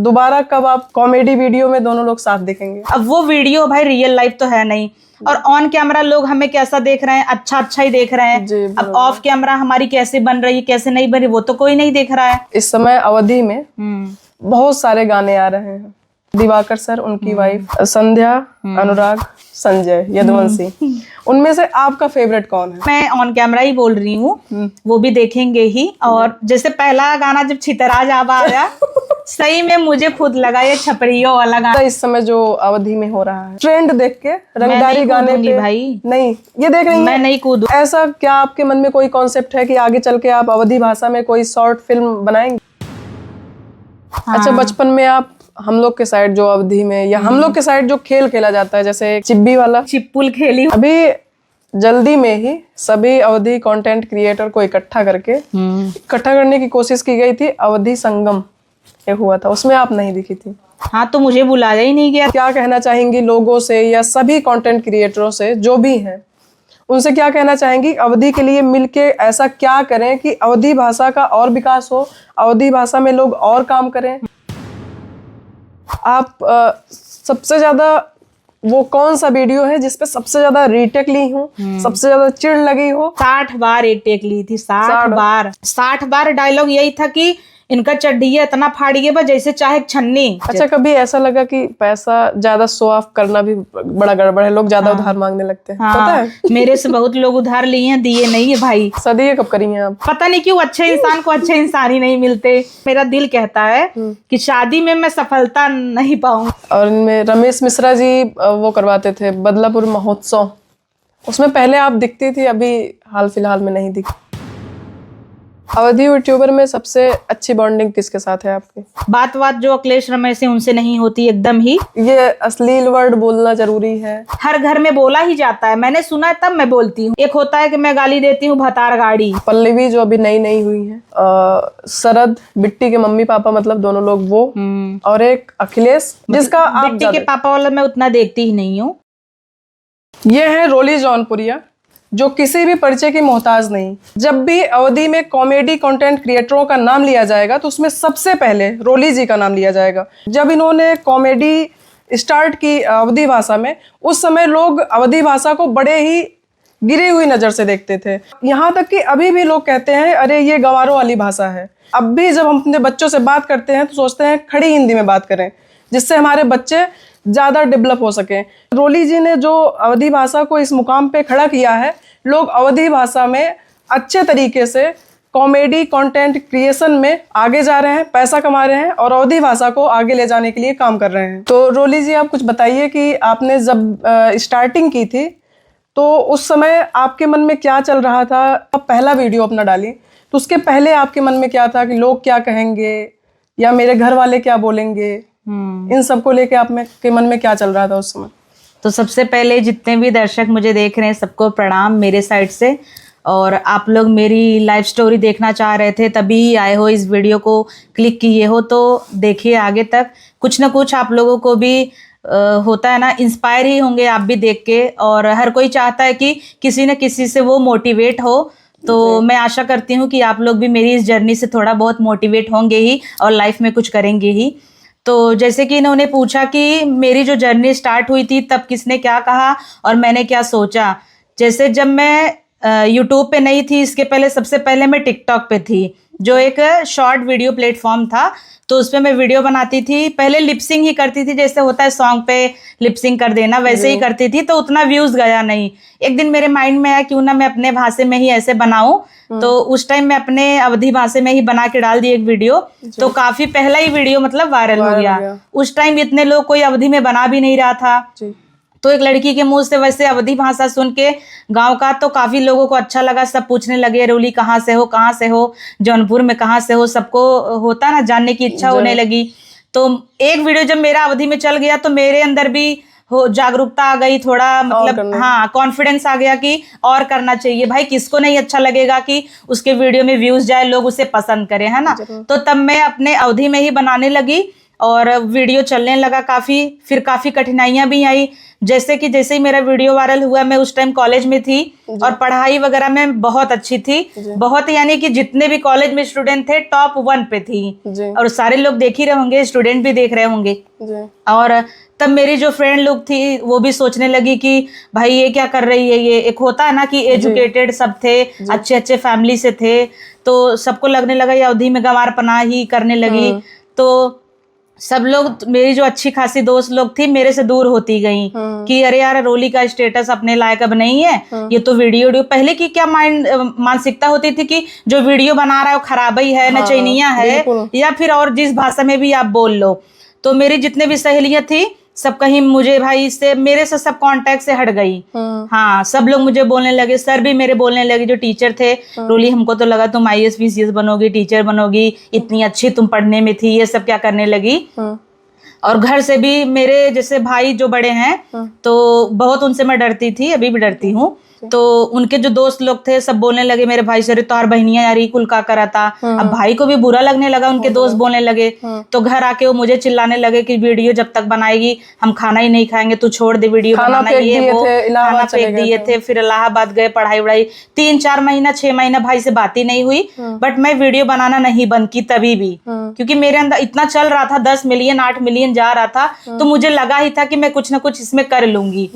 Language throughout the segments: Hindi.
दोबारा कब आप कॉमेडी वीडियो में दोनों लोग साथ दिखेंगे? अब वो वीडियो भाई रियल लाइफ तो है नहीं, और ऑन कैमरा लोग हमें कैसा देख रहे हैं, अच्छा अच्छा ही देख रहे हैं। अब ऑफ कैमरा हमारी कैसे बन रही है, कैसे नहीं बन रही, वो तो कोई नहीं देख रहा है। इस समय अवधि में बहुत सारे गाने आ रहे हैं। दिवाकर सर, उनकी वाइफ संध्या, अनुराग, संजय, यदुवंशी, उनमें से आपका फेवरेट कौन है? मैं ऑन कैमरा ही बोल रही हूँ, वो भी देखेंगे ही। और जैसे पहला गाना जब छितराज आया सही में मुझे खुद लगा ये छपरियों वाला गाना। इस समय जो अवधि में हो रहा है ट्रेंड देख के रंगदारी गाने पे भाई नहीं ये देख रही हैं? मैं नहीं कूदूं। ऐसा क्या आपके मन में कोई कॉन्सेप्ट है कि आगे चल के आप अवधि भाषा में कोई शॉर्ट फिल्म बनाएंगे? हाँ। अच्छा, बचपन में आप हम लोग के साइड जो अवधि में या हम लोग के साइड जो खेल खेला जाता है, जैसे चिब्बी वाला, चिप्पुल खेली। अभी जल्दी में ही सभी अवधि कंटेंट क्रिएटर को इकट्ठा करने की कोशिश की गई थी। अवधि संगम ये हुआ था, उसमें आप नहीं दिखी थी। हाँ, तो मुझे बुलाया ही नहीं गया। क्या कहना चाहेंगी लोगों से या सभी कंटेंट क्रिएटरों से जो भी हैं, उनसे क्या कहना चाहेंगी? अवधि के लिए मिलके ऐसा क्या करें कि अवधि भाषा का और विकास हो, अवधि भाषा में लोग और काम करें? आप सबसे ज्यादा वो कौन सा वीडियो है जिसपे सबसे ज्यादा रीटेक ली हूँ, सबसे ज्यादा चिढ़ लगी हो? 60 बार रीटेक ली थी। 60 बार डायलॉग यही था कि इनका चड्ढिया इतना फाड़िए बा जैसे चाहे छन्नी। अच्छा, कभी ऐसा लगा कि पैसा ज्यादा शो ऑफ करना भी बड़ा गड़बड़ है, लोग ज्यादा उधार मांगने लगते हैं? हाँ, पता है मेरे से बहुत लोग उधार लिए हैं, दिए नहीं है भाई। सदिये कब करी हैं आप? पता नहीं क्यों अच्छे इंसान को अच्छे इंसान ही नहीं मिलते। मेरा दिल कहता है कि शादी में मैं सफलता नहीं पाऊँ। और इनमें रमेश मिश्रा जी वो करवाते थे बदलापुर महोत्सव, उसमें पहले आप दिखती थी, अभी हाल फिलहाल में नहीं दिखती। अवधि यूट्यूबर में सबसे अच्छी बॉन्डिंग किसके साथ है आपकी? बात जो अखिलेश रमेश है उनसे नहीं होती एकदम ही। ये अश्लील वर्ड बोलना जरूरी है? हर घर में बोला ही जाता है, मैंने सुना है तब मैं बोलती हूँ। एक होता है कि मैं गाली देती हूँ भतार गाड़ी। पल्लवी जो अभी नई हुई है, शरद, बिट्टी के मम्मी पापा, मतलब दोनों लोग वो, और एक अखिलेश जिसका आप बिट्टी के पापा वाला मैं उतना देखती ही नहीं हूँ। ये है रोली जौनपुरिया, जो किसी भी परिचय की मोहताज नहीं। जब भी अवधि में कॉमेडी कंटेंट क्रिएटरों का नाम लिया जाएगा तो उसमें सबसे पहले रोली जी का नाम लिया जाएगा। जब इन्होंने कॉमेडी स्टार्ट की अवधि भाषा में, उस समय लोग अवधि भाषा को बड़े ही गिरी हुई नज़र से देखते थे। यहाँ तक कि अभी भी लोग कहते हैं अरे ये गंवारों वाली भाषा है। अब भी जब हम अपने बच्चों से बात करते हैं तो सोचते हैं खड़ी हिंदी में बात करें, जिससे हमारे बच्चे ज़्यादा डेवलप हो सके। रोली जी ने जो अवधि भाषा को इस मुकाम पे खड़ा किया है, लोग अवधि भाषा में अच्छे तरीके से कॉमेडी कंटेंट क्रिएशन में आगे जा रहे हैं, पैसा कमा रहे हैं और अवधि भाषा को आगे ले जाने के लिए काम कर रहे हैं। तो रोली जी, आप कुछ बताइए कि आपने जब स्टार्टिंग की थी तो उस समय आपके मन में क्या चल रहा था? आप पहला वीडियो अपना डाली तो उसके पहले आपके मन में क्या था कि लोग क्या कहेंगे या मेरे घर वाले क्या बोलेंगे, इन सब को लेके आप में के मन में क्या चल रहा था उस समय? तो सबसे पहले जितने भी दर्शक मुझे देख रहे हैं सबको प्रणाम मेरे साइड से। और आप लोग मेरी लाइफ स्टोरी देखना चाह रहे थे तभी आए हो, इस वीडियो को क्लिक किए हो तो देखिए आगे तक। कुछ ना कुछ आप लोगों को भी होता है ना, इंस्पायर ही होंगे आप भी देख के। और हर कोई चाहता है कि किसी न किसी से वो मोटिवेट हो। तो मैं आशा करती हूँ कि आप लोग भी मेरी इस जर्नी से थोड़ा बहुत मोटिवेट होंगे ही और लाइफ में कुछ करेंगे ही। तो जैसे कि इन्होंने पूछा कि मेरी जो जर्नी स्टार्ट हुई थी तब किसने क्या कहा और मैंने क्या सोचा। जैसे जब मैं यूट्यूब पे नहीं थी, इसके पहले सबसे पहले मैं टिकटॉक पे थी, जो एक शॉर्ट वीडियो प्लेटफॉर्म था। तो उस पर मैं वीडियो बनाती थी, पहले लिपसिंग ही करती थी, जैसे होता है सॉन्ग पे लिपसिंग कर देना वैसे ही करती थी। तो उतना व्यूज गया नहीं। एक दिन मेरे माइंड में आया क्यों ना मैं अपने भाषा में ही ऐसे बनाऊं। तो उस टाइम मैं अपने अवधि भाषा में ही बना के डाल दी एक वीडियो। तो काफी पहला ही वीडियो मतलब वायरल हो गया। उस टाइम इतने लोग कोई अवधि में बना भी नहीं रहा था। तो एक लड़की के मुंह से वैसे अवधि भाषा सुन के गांव का, तो काफी लोगों को अच्छा लगा। सब पूछने लगे रोली कहाँ से हो, जौनपुर में कहाँ से हो। सबको होता ना जानने की इच्छा होने लगी। तो एक वीडियो जब मेरा अवधि में चल गया तो मेरे अंदर भी जागरूकता आ गई, थोड़ा मतलब हाँ कॉन्फिडेंस आ गया कि और करना चाहिए भाई। किसको नहीं अच्छा लगेगा कि उसके वीडियो में व्यूज जाए, लोग उसे पसंद करें, है ना। तो तब मैं अपने अवधि में ही बनाने लगी और वीडियो चलने लगा काफी, फिर काफी कठिनाइयां भी आई। जैसे ही मेरा वीडियो वायरल हुआ, मैं उस टाइम कॉलेज में थी और पढ़ाई वगैरह में बहुत अच्छी थी, बहुत, यानी कि जितने भी कॉलेज में स्टूडेंट थे टॉप 1 पे थी। और सारे लोग देख ही रहे होंगे, स्टूडेंट भी देख रहे होंगे। और तब मेरी जो फ्रेंड लोग थी वो भी सोचने लगी कि भाई ये क्या कर रही है। ये एक होता है ना कि एजुकेटेड सब थे, अच्छे अच्छे फैमिली से थे, तो सबको लगने लगा ये अवधि में गंवारपना ही करने लगी। तो सब लोग, मेरी जो अच्छी खासी दोस्त लोग थी, मेरे से दूर होती गई कि अरे यार रोली का स्टेटस अपने लायक अब नहीं है, ये तो वीडियो पहले की क्या मानसिकता होती थी कि जो वीडियो बना रहा है वो खराब ही है, नचनिया है, या फिर और जिस भाषा में भी आप बोल लो। तो मेरी जितने भी सहेलियां थी सब कहीं मुझे भाई से, मेरे से सब कांटेक्ट से हट गई। हाँ, सब लोग मुझे बोलने लगे, सर भी मेरे बोलने लगे, जो टीचर थे, रोली हमको तो लगा तुम IAS PCS बनोगी, टीचर बनोगी, इतनी अच्छी तुम पढ़ने में थी, ये सब क्या करने लगी। और घर से भी मेरे जैसे भाई जो बड़े हैं तो बहुत उनसे मैं डरती थी, अभी भी डरती हूँ। तो उनके जो दोस्त लोग थे सब बोलने लगे मेरे भाई से, तोहार बहनिया यार कुल का करा था। अब भाई को भी बुरा लगने लगा, उनके दोस्त बोलने लगे। तो घर आके वो मुझे चिल्लाने लगे कि वीडियो जब तक बनाएगी हम खाना ही नहीं खाएंगे, तू छोड़ दे वीडियो बनाना, ये वो। खाना फेंक दिए थे, फिर इलाहाबाद गए, पढ़ाई वढ़ाई 3-4 महीना 6 महीना भाई से बात ही नहीं हुई। बट मैं वीडियो बनाना नहीं बंद की तभी भी, क्योंकि मेरे अंदर इतना चल रहा था, 10 मिलियन 8 मिलियन जा रहा था, तो मुझे लगा ही था कि मैं कुछ ना कुछ इसमें कर लूंगी।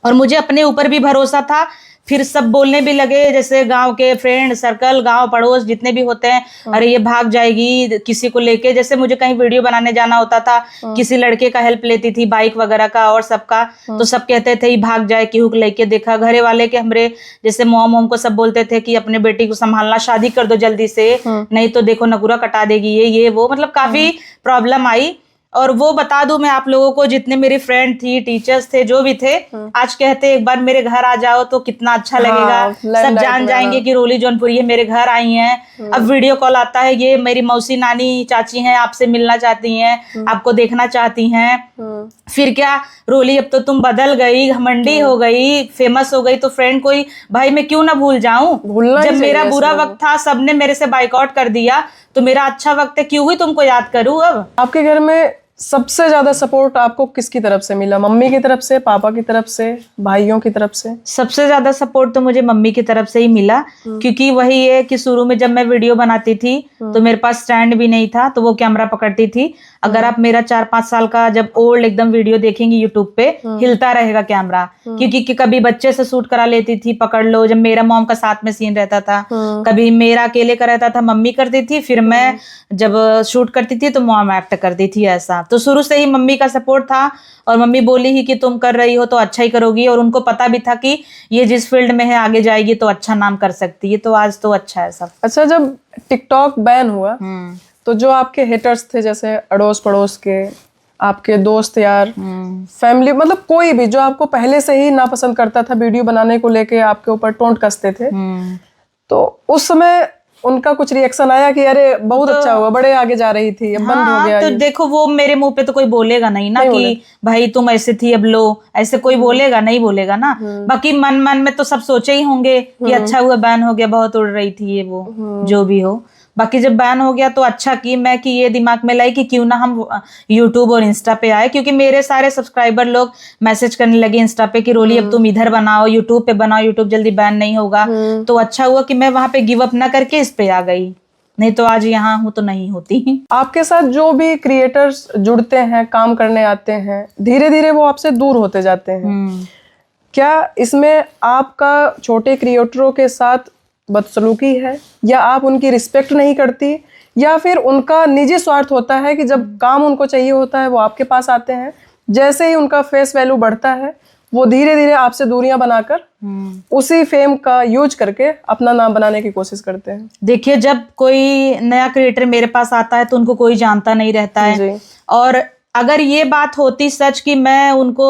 और मुझे अपने ऊपर भी भरोसा था। फिर सब बोलने भी लगे, जैसे गांव के फ्रेंड सर्कल, गांव पड़ोस जितने भी होते हैं, अरे ये भाग जाएगी किसी को लेके। जैसे मुझे कहीं वीडियो बनाने जाना होता था, किसी लड़के का हेल्प लेती थी, बाइक वगैरह का और सबका, तो सब कहते थे भाग जाए, केहू लेके देखा। घरे वाले के हमरे जैसे मोम को सब बोलते थे कि अपने बेटी को संभालना, शादी कर दो जल्दी से, नहीं तो देखो नगुरा कटा देगी, ये वो, मतलब काफी प्रॉब्लम आई। और वो बता दूं मैं आप लोगों को, जितने मेरी फ्रेंड थी, टीचर्स थे, जो भी थे, आज कहते एक बार मेरे घर आ जाओ तो कितना अच्छा लगेगा। सब जान जाएंगे कि रोली जौनपुरी ये मेरे घर आई हैं। अब वीडियो कॉल आता है, ये मेरी मौसी नानी चाची हैं, आपसे मिलना चाहती हैं, आपको देखना चाहती हैं। फिर क्या रोली अब तो तुम बदल गई, घमंडी हो गई, फेमस हो गई, तो फ्रेंड कोई भाई मैं क्यों ना भूल जाऊं। जब मेरा बुरा वक्त था सबने मेरे से बाइकआउट कर दिया, तो मेरा अच्छा वक्त है, क्यों ही तुमको याद करूं। अब आपके घर में सबसे ज्यादा सपोर्ट आपको किसकी तरफ से मिला? मम्मी की तरफ से, पापा की तरफ से, भाइयों की तरफ से? सबसे ज्यादा सपोर्ट तो मुझे मम्मी की तरफ से ही मिला, क्योंकि वही है कि शुरू में जब मैं वीडियो बनाती थी तो मेरे पास स्टैंड भी नहीं था, तो वो कैमरा पकड़ती थी। अगर आप मेरा 4-5 साल का जब ओल्ड एकदम वीडियो देखेंगे यूट्यूब पे, हिलता रहेगा कैमरा, क्योंकि कभी बच्चे से शूट करा लेती थी, पकड़ लो। जब मेरा मॉम का साथ में सीन रहता था, कभी मेरा अकेले का रहता था, मम्मी करती थी, फिर मैं जब शूट करती थी तो मॉम एक्ट करती थी, ऐसा। तो शुरू से ही मम्मी का सपोर्ट था, और मम्मी बोली ही कि तुम कर रही हो तो अच्छा ही करोगी, और उनको पता भी था कि ये जिस फील्ड में है आगे जाएगी तो अच्छा नाम कर सकती है, तो आज तो अच्छा है सब। अच्छा, जब टिकटॉक बैन हुआ तो जो आपके हेटर्स थे, जैसे अड़ोस पड़ोस के, आपके दोस्त यार, फैमिली, मतलब कोई भी जो आपको पहले से ही नापसंद करता था, वीडियो बनाने को लेके आपके ऊपर टोंट कसते थे, तो उस समय उनका कुछ रिएक्शन आया कि अरे बहुत अच्छा हुआ, बड़े आगे जा रही थी, अब बंद हो गया? तो देखो वो मेरे मुंह पे तो कोई बोलेगा नहीं ना कि भाई तुम ऐसे थी अब लो, ऐसे कोई बोलेगा नहीं, बोलेगा ना। बाकी मन में तो सब सोचे ही होंगे कि अच्छा हुआ बैन हो गया, बहुत उड़ रही थी ये वो, जो भी हो। बाकी जब बैन हो गया तो अच्छा की मैं कि ये दिमाग में लाई कि क्यों ना हम यूट्यूब और इंस्टा पे आए, क्योंकि मेरे सारे सब्सक्राइबर लोग मैसेज करने लगे इंस्टा पे कि रोली अब तुम इधर बनाओ, यूट्यूब पे बनाओ, यूट्यूब जल्दी बैन नहीं होगा। तो अच्छा हुआ कि मैं वहां पे गिव अप ना करके इस पे आ गई, नहीं तो आज यहाँ हूँ तो नहीं होती। आपके साथ जो भी क्रिएटर्स जुड़ते हैं, काम करने आते हैं, धीरे धीरे वो आपसे दूर होते जाते हैं। क्या इसमें आपका छोटे क्रिएटरों के साथ बदसलूकी है, या आप उनकी रिस्पेक्ट नहीं करती, या फिर उनका निजी स्वार्थ होता है कि जब काम उनको चाहिए होता है वो आपके पास आते हैं, जैसे ही उनका फेस वैल्यू बढ़ता है वो धीरे धीरे आपसे दूरियां बनाकर उसी फेम का यूज करके अपना नाम बनाने की कोशिश करते हैं? देखिए, जब कोई नया क्रिएटर मेरे पास आता है तो उनको कोई जानता नहीं रहता है, और अगर ये बात होती सच कि मैं उनको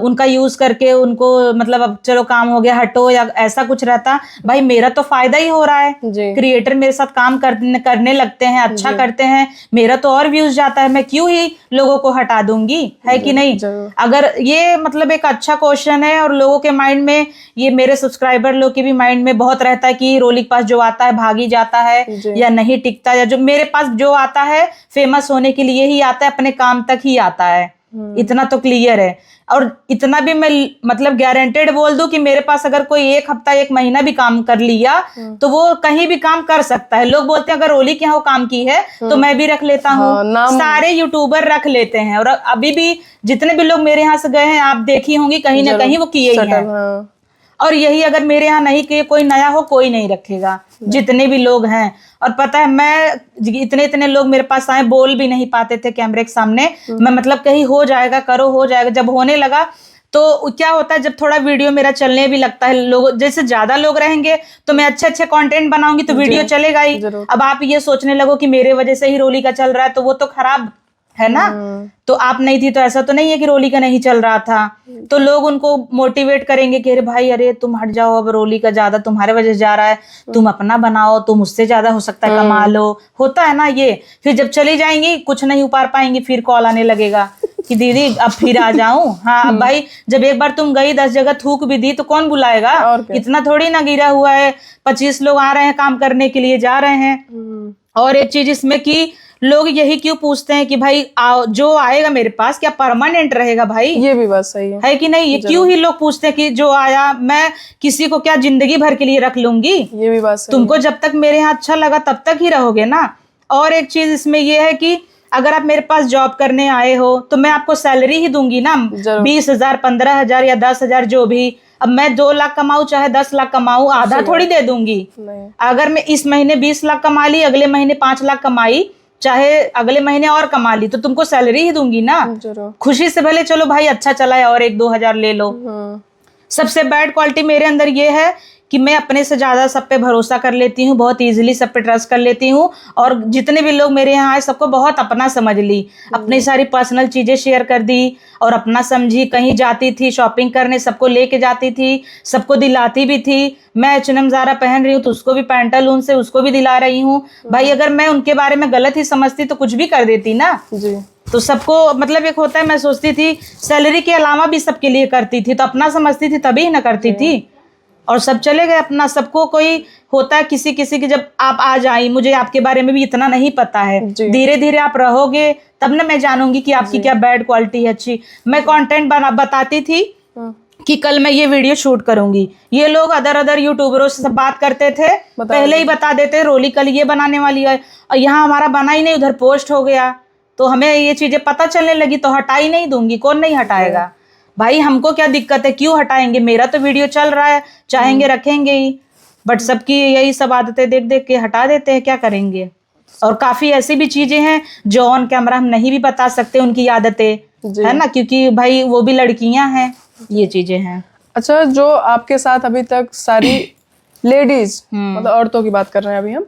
उनका यूज करके उनको मतलब अब चलो काम हो गया हटो या ऐसा कुछ रहता, भाई मेरा तो फायदा ही हो रहा है। जी। क्रिएटर मेरे साथ काम करने लगते हैं, अच्छा करते हैं, मेरा तो और व्यूज जाता है, मैं क्यों ही लोगों को हटा दूंगी, है कि नहीं। जरूर। अगर ये मतलब एक अच्छा क्वेश्चन है और लोगों के माइंड में, ये मेरे सब्सक्राइबर लोग के भी माइंड में बहुत रहता है कि रोली के पास जो आता है भागी जाता है जी। या नहीं टिकता, या जो मेरे पास जो आता है फेमस होने के लिए ही आता है, अपने काम तक ही आता है। इतना तो क्लियर है। और इतना भी मैं मतलब गारंटेड बोल दूं कि मेरे पास अगर कोई एक हफ्ता एक महीना भी काम कर लिया तो वो कहीं भी काम कर सकता है। लोग बोलते हैं अगर रोली के यहाँ वो काम की है तो मैं भी रख लेता हूँ। सारे यूट्यूबर रख लेते हैं, और अभी भी जितने भी लोग मेरे यहाँ से गए हैं आप देखी होंगी कहीं ना कहीं वो किए ही हैं। और यही अगर मेरे यहाँ नहीं किए, कोई नया हो कोई नहीं रखेगा, जितने भी लोग हैं। और पता है मैं इतने लोग मेरे पास आए, बोल भी नहीं पाते थे कैमरे के सामने, मैं मतलब कहीं हो जाएगा करो हो जाएगा, जब होने लगा तो क्या होता है जब थोड़ा वीडियो मेरा चलने भी लगता है, लोग जैसे ज्यादा लोग रहेंगे तो मैं अच्छे कंटेंट बनाऊंगी तो वीडियो चलेगा ही। अब आप ये सोचने लगो कि मेरे वजह से ही रोली का चल रहा है तो वो तो खराब है ना। तो आप नहीं थी तो ऐसा तो नहीं है कि रोली का नहीं चल रहा था। तो लोग उनको मोटिवेट करेंगे कि अरे भाई अरे तुम हट जाओ, अब रोली का ज्यादा तुम्हारे वजह से जा रहा है, तुम अपना बनाओ, तुम उससे ज्यादा हो सकता है कमा लो, होता है ना ये। फिर जब चली जाएंगी कुछ नहीं उपार पाएंगी, फिर कॉल आने लगेगा कि दीदी अब फिर आ जाऊं। हाँ अब भाई जब एक बार तुम गई 10 जगह थूक भी दी तो कौन बुलाएगा, इतना थोड़ी ना गिरा हुआ है। 25 लोग आ रहे हैं काम करने के लिए, जा रहे हैं। और एक चीज इसमें कि लोग यही क्यों पूछते हैं कि भाई जो आएगा मेरे पास क्या परमानेंट रहेगा, भाई ये भी बात सही है कि नहीं। ये क्यों ही लोग पूछते हैं कि जो आया मैं किसी को क्या जिंदगी भर के लिए रख लूंगी। ये भी बात सही तुमको जब तक मेरे यहाँ अच्छा लगा तब तक ही रहोगे ना। और एक चीज इसमें ये है कि अगर आप मेरे पास जॉब करने आए हो तो मैं आपको सैलरी ही दूंगी ना, 20,000 15,000 या 10,000 जो भी। अब मैं 2 लाख कमाऊं चाहे 10 लाख कमाऊं, आधा थोड़ी दे दूंगी। अगर मैं इस महीने 20 लाख कमा ली, अगले महीने 5 लाख कमाई, चाहे अगले महीने और कमा ली, तो तुमको सैलरी ही दूंगी ना। खुशी से भले चलो भाई अच्छा चला है और 1-2 हज़ार ले लो। सबसे बैड क्वालिटी मेरे अंदर ये है कि मैं अपने से ज्यादा सब पे भरोसा कर लेती हूँ, बहुत इजीली सब पे ट्रस्ट कर लेती हूँ। और जितने भी लोग मेरे यहाँ आए सबको बहुत अपना समझ ली, अपनी सारी पर्सनल चीजें शेयर कर दी और अपना समझी। कहीं जाती थी शॉपिंग करने सबको लेके जाती थी, सबको दिलाती भी थी। मैं H&M ज़ारा पहन रही हूँ तो उसको भी पैंटालून से उसको भी दिला रही हूँ। भाई अगर मैं उनके बारे में गलत ही समझती तो कुछ भी कर देती ना जी। तो सबको मतलब एक होता है, मैं सोचती थी सैलरी के अलावा भी सबके लिए करती थी, तो अपना समझती थी तभी ना करती थी। और सब चले गए अपना। सबको कोई होता है किसी किसी की, जब आप आ जाई, मुझे आपके बारे में भी इतना नहीं पता है, धीरे धीरे आप रहोगे तब ना मैं जानूंगी कि आपकी क्या बैड क्वालिटी है अच्छी। मैं कंटेंट बताती थी कि कल मैं ये वीडियो शूट करूंगी, ये लोग अदर यूट्यूबरों से सब बात करते थे, पहले ही बता देते रोली कल ये बनाने वाली है, और यहाँ हमारा बना ही नहीं, उधर पोस्ट हो गया। तो हमें ये चीजें पता चलने लगी तो हटा ही नहीं दूंगी, कौन नहीं हटाएगा भाई, हमको क्या दिक्कत है, क्यों हटाएंगे, मेरा तो वीडियो चल रहा है, चाहेंगे रखेंगे ही। बट सबकी यही सब आदतें देख देख के हटा देते हैं, क्या करेंगे। और काफी ऐसी भी चीजें हैं जो ऑन कैमरा हम नहीं भी बता सकते उनकी आदतें, है ना, क्योंकि भाई वो भी लड़कियां हैं, ये चीजें हैं। अच्छा, जो आपके साथ अभी तक सारी लेडीज मतलब औरतों की बात कर रहे हैं अभी हम,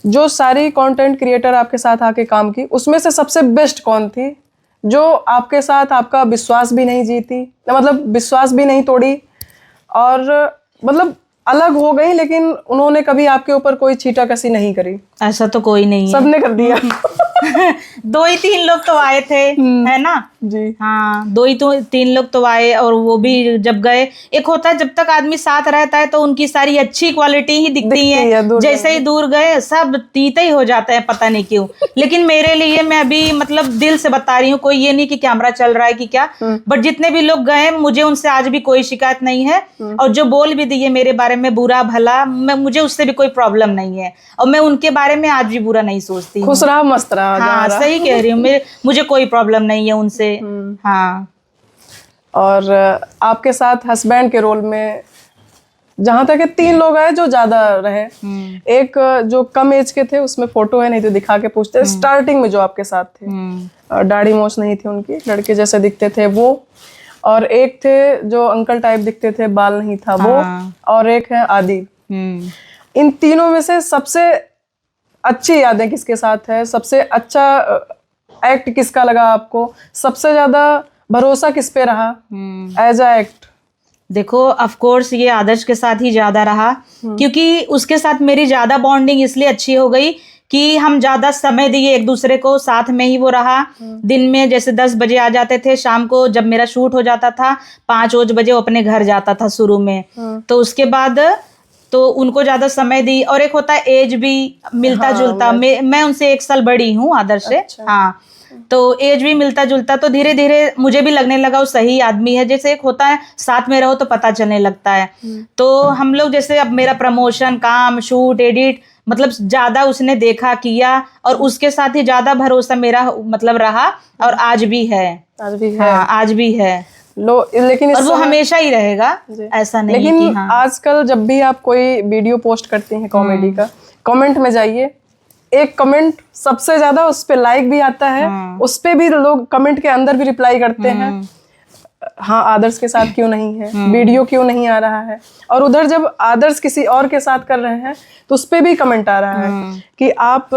जो सारी कंटेंट क्रिएटर आपके साथ आके काम की, उसमें से सबसे बेस्ट कौन थी जो आपके साथ आपका विश्वास भी नहीं जीती, मतलब विश्वास भी नहीं तोड़ी, और मतलब अलग हो गई लेकिन उन्होंने कभी आपके ऊपर कोई छीटाकशी नहीं करी? ऐसा तो कोई नहीं है, सबने कर दिया। 2 ही 3 लोग तो आए थे, है ना जी। हाँ 2 ही 3 लोग तो आए, और वो भी जब गए, एक होता है जब तक आदमी साथ रहता है तो उनकी सारी अच्छी क्वालिटी ही दिखती है, जैसे ही दूर गए सब तीते ही हो जाता है, पता नहीं क्यों। लेकिन मेरे लिए, मैं अभी मतलब दिल से बता रही हूँ, कोई ये नहीं कि कैमरा चल रहा है कि क्या, बट जितने भी लोग गए मुझे उनसे आज भी कोई शिकायत नहीं है। और जो बोल भी दिए मेरे बारे में बुरा भला, मुझे उससे भी कोई प्रॉब्लम नहीं है, और मैं उनके बारे में आज भी बुरा नहीं सोचती। खुश रहा मस्त रहा। हाँ सही कह रही हूँ, मुझे कोई प्रॉब्लम नहीं है उनसे। हाँ। और आपके साथ हस्बैंड के रोल में जहां तक है 3 लोग आए जो ज्यादा रहे, एक जो कम एज के थे, उसमें फोटो है नहीं तो दिखा के पूछते, स्टार्टिंग में जो आपके साथ थे, दाढ़ी मोछ नहीं थी उनकी, लड़के जैसे दिखते थे वो, और एक थे जो अंकल टाइप दिखते थे, बाल नहीं था वो, और एक है आदि। इन तीनों में से सबसे अच्छी यादें किसके साथ है, सबसे अच्छा एक्ट किसका लगा आपको, सबसे ज्यादा भरोसा किस पे रहा एज अ एक्ट? देखो ऑफ कोर्स ये आदर्श के साथ ही ज्यादा रहा, क्योंकि उसके साथ मेरी ज्यादा बॉन्डिंग इसलिए अच्छी हो गई कि हम ज्यादा समय दिए एक दूसरे को, साथ में ही वो रहा। दिन में जैसे 10 बजे आ जाते थे, शाम को जब मेरा शूट हो जाता था 5 बजे वो अपने घर जाता था शुरू में। तो उसके बाद तो उनको ज्यादा समय दी, और एक होता है एज भी मिलता जुलता, मैं उनसे 1 साल बड़ी हूँ आदर्श से। हाँ, तो एज भी मिलता जुलता, तो धीरे धीरे मुझे भी लगने लगा वो सही आदमी है। जैसे एक होता है साथ में रहो तो पता चलने लगता है। तो हम लोग जैसे अब मेरा प्रमोशन, काम, शूट, एडिट, मतलब ज्यादा उसने देखा किया, और उसके साथ ही ज्यादा भरोसा मेरा मतलब रहा, और आज भी है। आज भी है। हाँ, आज भी है। लेकिन और वो हमेशा ही रहेगा, ऐसा नहीं लेकिन कि हाँ। आजकल जब भी आप कोई वीडियो पोस्ट करते हैं कॉमेडी का, कमेंट में जाइए, एक कमेंट सबसे ज्यादा उस पे लाइक भी आता है, उस पे भी लोग कमेंट के अंदर भी रिप्लाई करते हैं, हाँ आदर्श के साथ क्यों नहीं है, वीडियो क्यों नहीं आ रहा है। और उधर जब आदर्श किसी और के साथ कर रहे हैं तो उस पे भी कमेंट आ रहा है कि आप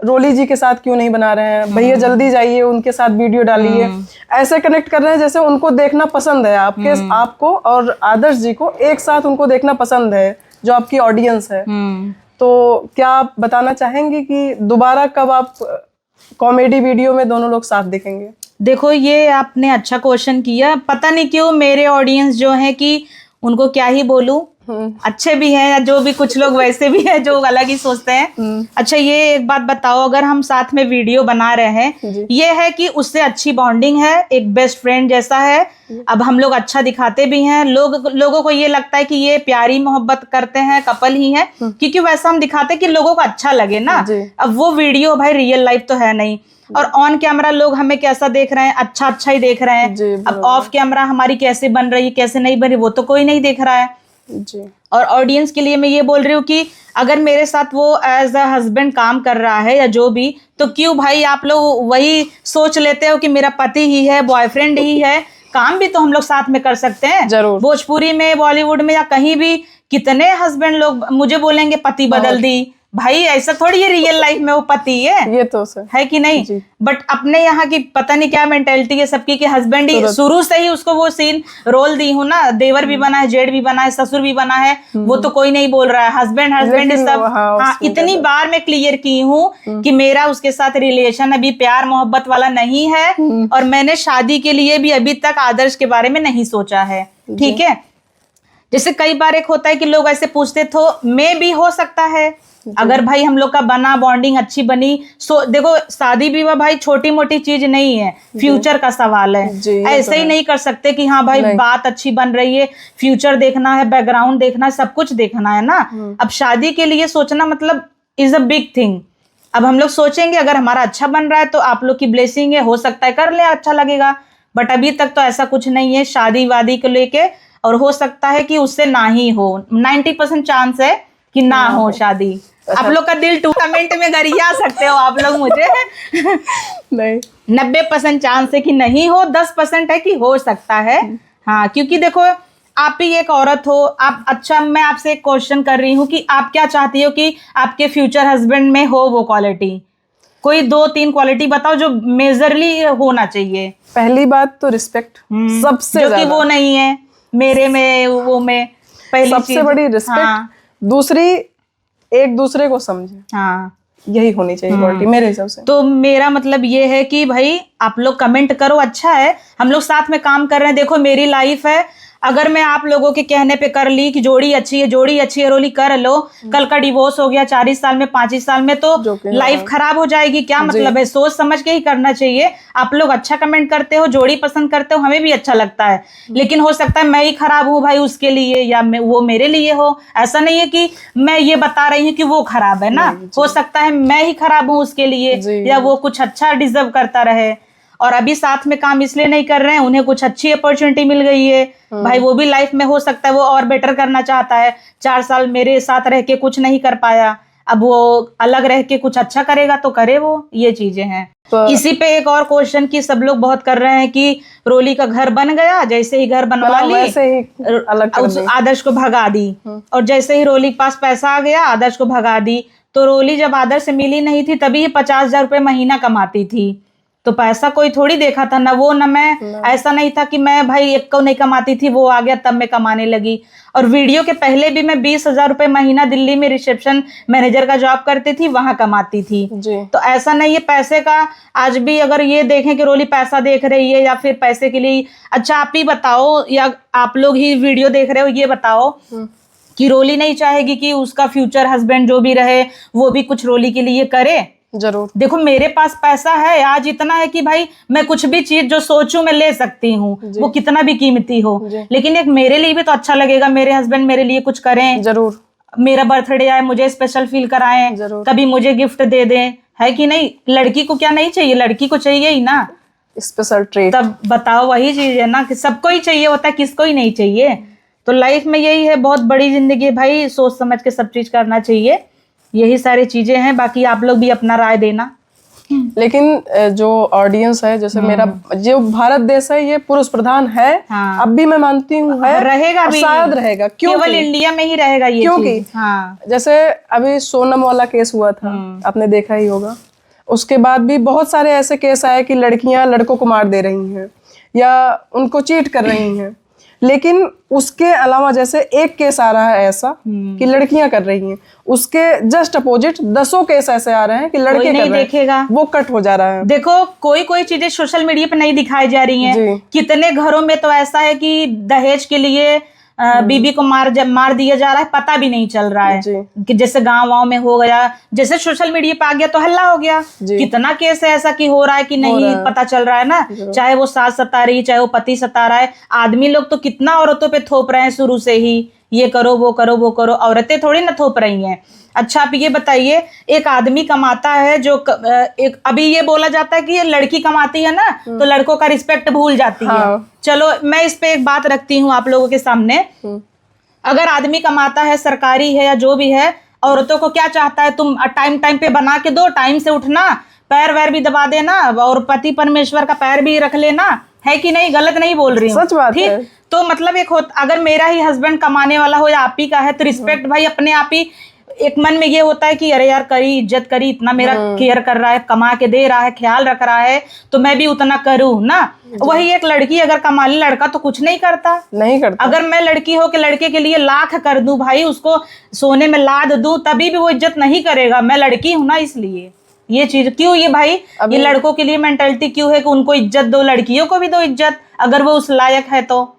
रोली जी के साथ क्यों नहीं बना रहे हैं, भैया जल्दी जाइए उनके साथ वीडियो डालिए। ऐसे कनेक्ट कर रहे हैं जैसे उनको देखना पसंद है, आपको और आदर्श जी को एक साथ उनको देखना पसंद है, जो आपकी ऑडियंस है। तो क्या आप बताना चाहेंगे कि दोबारा कब आप कॉमेडी वीडियो में दोनों लोग साथ दिखेंगे? देखो ये आपने अच्छा क्वेश्चन किया। पता नहीं क्यों मेरे ऑडियंस जो है कि उनको क्या ही बोलूं, अच्छे भी हैं, जो भी कुछ लोग वैसे भी हैं जो अलग ही सोचते हैं। अच्छा ये एक बात बताओ, अगर हम साथ में वीडियो बना रहे हैं, ये है कि उससे अच्छी बॉन्डिंग है, एक बेस्ट फ्रेंड जैसा है। अब हम लोग अच्छा दिखाते भी हैं, लोगों को ये लगता है कि ये प्यारी मोहब्बत करते हैं, कपल ही है, क्योंकि वैसा हम दिखाते हैं कि लोगों को अच्छा लगे ना। अब वो वीडियो भाई रियल लाइफ तो है नहीं, और ऑन कैमरा लोग हमें कैसा देख रहे हैं, अच्छा ही देख रहे हैं। अब ऑफ कैमरा हमारी कैसे बन रही है, कैसे नहीं बन रही, वो तो कोई नहीं देख रहा है जी। और ऑडियंस के लिए मैं ये बोल रही हूँ कि अगर मेरे साथ वो एज अ हस्बैंड काम कर रहा है या जो भी, तो क्यों भाई आप लोग वही सोच लेते हो कि मेरा पति ही है, बॉयफ्रेंड ही है। काम भी तो हम लोग साथ में कर सकते हैं जरूर। भोजपुरी में, बॉलीवुड में या कहीं भी कितने हस्बैंड लोग मुझे बोलेंगे पति बदल दी, भाई ऐसा थोड़ी ये रियल लाइफ में वो पति है, ये तो है कि नहीं। बट अपने यहाँ की पता नहीं क्या मेंटेलिटी है सबकी कि हस्बैंड ही, शुरू से ही उसको वो सीन रोल दी हूँ ना, देवर भी बना है, जेठ भी बना है, ससुर भी बना है, वो तो कोई नहीं बोल रहा है, हस्बैंड सब। हाँ, इतनी बार मैं क्लियर की हूँ कि मेरा उसके साथ रिलेशन अभी प्यार मोहब्बत वाला नहीं है, और मैंने शादी के लिए भी अभी तक आदर्श के बारे में नहीं सोचा है। ठीक है, जैसे कई बार एक होता है कि लोग ऐसे पूछते तो मैं भी हो सकता है अगर भाई हम लोग का बना, बॉन्डिंग अच्छी बनी। देखो शादी विवाह भाई छोटी मोटी चीज नहीं है, फ्यूचर का सवाल है। ऐसे ही नहीं कर सकते कि हाँ भाई बात अच्छी बन रही है, फ्यूचर देखना है, बैकग्राउंड देखना है, सब कुछ देखना है ना। अब शादी के लिए सोचना मतलब इज अ बिग थिंग। अब हम लोग सोचेंगे अगर हमारा अच्छा बन रहा है तो आप लोग की ब्लेसिंग है, हो सकता है कर ले, अच्छा लगेगा। बट अभी तक तो ऐसा कुछ नहीं है शादी वादी को लेके, और हो सकता है कि उससे ना ही हो, 90% चांस है कि ना हो शादी। आप लोग का दिल कमेंट में गरिया सकते हो आप लोग मुझे नहीं, 90% चांस है कि नहीं हो, 10% है कि हो सकता है। हाँ, क्योंकि देखो आप ही एक औरत हो, आप अच्छा, मैं आपसे एक क्वेश्चन कर रही हूँ कि आप क्या चाहती हो कि आपके फ्यूचर हस्बैंड में हो वो क्वालिटी, कोई 2-3 क्वालिटी बताओ जो मेजरली होना चाहिए। पहली बात तो रिस्पेक्ट, सबसे जो कि वो नहीं है मेरे में, वो में पहली सबसे बड़ी रिस्पेक्ट। दूसरी एक दूसरे को समझे, हाँ यही होनी चाहिए क्वालिटी मेरे हिसाब से। तो मेरा मतलब ये है कि भाई आप लोग कमेंट करो, अच्छा है हम लोग साथ में काम कर रहे हैं। देखो मेरी लाइफ है, अगर मैं आप लोगों के कहने पे कर ली कि जोड़ी अच्छी है रोली कर लो, कल का डिवोर्स हो गया 40 साल में 25 साल में, तो लाइफ खराब हो जाएगी। क्या मतलब है, सोच समझ के ही करना चाहिए। आप लोग अच्छा कमेंट करते हो, जोड़ी पसंद करते हो, हमें भी अच्छा लगता है, लेकिन हो सकता है मैं ही खराब हूँ भाई उसके लिए, या वो मेरे लिए हो। ऐसा नहीं है कि मैं ये बता रही हूँ कि वो खराब है ना, हो सकता है मैं ही खराब हूँ उसके लिए, या वो कुछ अच्छा डिजर्व करता रहे। और अभी साथ में काम इसलिए नहीं कर रहे हैं, उन्हें कुछ अच्छी अपॉर्चुनिटी मिल गई है भाई, वो भी लाइफ में हो सकता है वो और बेटर करना चाहता है। 4 साल मेरे साथ रह के कुछ नहीं कर पाया, अब वो अलग रह के कुछ अच्छा करेगा तो करे वो, ये चीजें हैं। इसी पे एक और क्वेश्चन की सब लोग बहुत कर रहे हैं कि रोली का घर बन गया, जैसे ही घर बनवा ली आदर्श को भगा दी, और जैसे ही रोली के पास पैसा आ गया आदर्श को भगा दी। तो रोली जब आदर्श से मिली नहीं थी तभी 50,000 रुपये महीना कमाती थी, तो पैसा कोई थोड़ी देखा था, ना वो ना मैं। ऐसा नहीं था कि मैं भाई एक को नहीं कमाती थी, वो आ गया तब मैं कमाने लगी। और वीडियो के पहले भी मैं 20,000 रुपए महीना दिल्ली में रिसेप्शन मैनेजर का जॉब करती थी, वहां कमाती थी जी। तो ऐसा नहीं है पैसे का। आज भी अगर ये देखें कि रोली पैसा देख रही है या फिर पैसे के लिए, अच्छा आप ही बताओ या आप लोग ही वीडियो देख रहे हो, ये बताओ कि रोली नहीं चाहेगी कि उसका फ्यूचर हस्बैंड जो भी रहे वो भी कुछ रोली के लिए करे? जरूर। देखो मेरे पास पैसा है आज इतना है कि भाई मैं कुछ भी चीज जो सोचूं मैं ले सकती हूँ, वो कितना भी कीमती हो। लेकिन एक मेरे लिए भी तो अच्छा लगेगा, मेरे हस्बैंड मेरे लिए कुछ करें, जरूर। मेरा बर्थडे आए मुझे स्पेशल फील कराएं, जरूर। कभी मुझे गिफ्ट दे दें, है कि नहीं? लड़की को क्या नहीं चाहिए? लड़की को चाहिए ही ना स्पेशल ट्रीट। तब बताओ, वही चीज है ना कि सबको ही चाहिए होता है, किसको ही नहीं चाहिए। तो लाइफ में यही है, बहुत बड़ी जिंदगी है भाई, सोच समझ के सब चीज करना चाहिए। यही सारी चीजें हैं, बाकी आप लोग भी अपना राय देना। लेकिन जो ऑडियंस है, जैसे मेरा जो भारत देश है ये पुरुष प्रधान है। हाँ। अब भी मैं मानती हूँ है, रहेगा और भी, शायद रहेगा। क्यों? केवल इंडिया में ही रहेगा ये क्योंकि चीज। हाँ। जैसे अभी सोनम वाला केस हुआ था, आपने देखा ही होगा। उसके बाद भी बहुत सारे ऐसे केस आए कि लड़कियां लड़कों को मार दे रही हैं या उनको चीट कर रही हैं। लेकिन उसके अलावा जैसे एक केस आ रहा है ऐसा कि लड़कियां कर रही हैं, उसके जस्ट अपोजिट 10 केस ऐसे आ रहे हैं कि लड़के नहीं कर रहे देखेगा, हैं, वो कट हो जा रहा है। देखो कोई कोई चीजें सोशल मीडिया पे नहीं दिखाई जा रही हैं। कितने घरों में तो ऐसा है कि दहेज के लिए बीबी को मार दिया जा रहा है, पता भी नहीं चल रहा है कि जैसे गांव वाँव में हो गया, जैसे सोशल मीडिया पे आ गया तो हल्ला हो गया। कितना केस है ऐसा कि हो रहा है कि नहीं पता चल रहा है ना, चाहे वो सास सता रही, चाहे वो पति सता रहा है। आदमी लोग तो कितना औरतों पे थोप रहे हैं शुरू से ही, ये करो वो करो वो करो, औरतें थोड़ी ना थोप रही हैं। अच्छा आप ये बताइए, एक आदमी कमाता है जो एक अभी ये बोला जाता है कि ये लड़की कमाती है ना तो लड़कों का रिस्पेक्ट भूल जाती है। चलो मैं इस पे एक बात रखती हूँ आप लोगों के सामने। अगर आदमी कमाता है, सरकारी है या जो भी है, औरतों को क्या चाहता है? तुम टाइम टाइम पे बना के दो, टाइम से उठना, पैर वैर भी दबा देना और पति परमेश्वर का पैर भी रख लेना, है कि नहीं? गलत नहीं बोल रही हूँ, सच बात है। ठीक? तो मतलब एक अगर मेरा ही हस्बैंड कमाने वाला हो या आप ही का है तो रिस्पेक्ट भाई अपने आप ही एक मन में ये होता है कि अरे यार करी, इज्जत करी, इतना मेरा केयर कर रहा है, कमा के दे रहा है, ख्याल रख रहा है, तो मैं भी उतना करूँ ना। वही एक लड़की अगर कमा ले, लड़का तो कुछ नहीं करता। अगर मैं लड़की हो के लड़के के लिए लाख कर दूं भाई, उसको सोने में लाद दूं, तभी भी वो इज्जत नहीं करेगा। मैं लड़की हूं ना, इसलिए ये चीज क्यों ये भाई ये लड़कों के लिए मेंटालिटी क्यों है कि उनको इज्जत दो, लड़कियों को भी दो इज्जत अगर वो उस लायक है तो।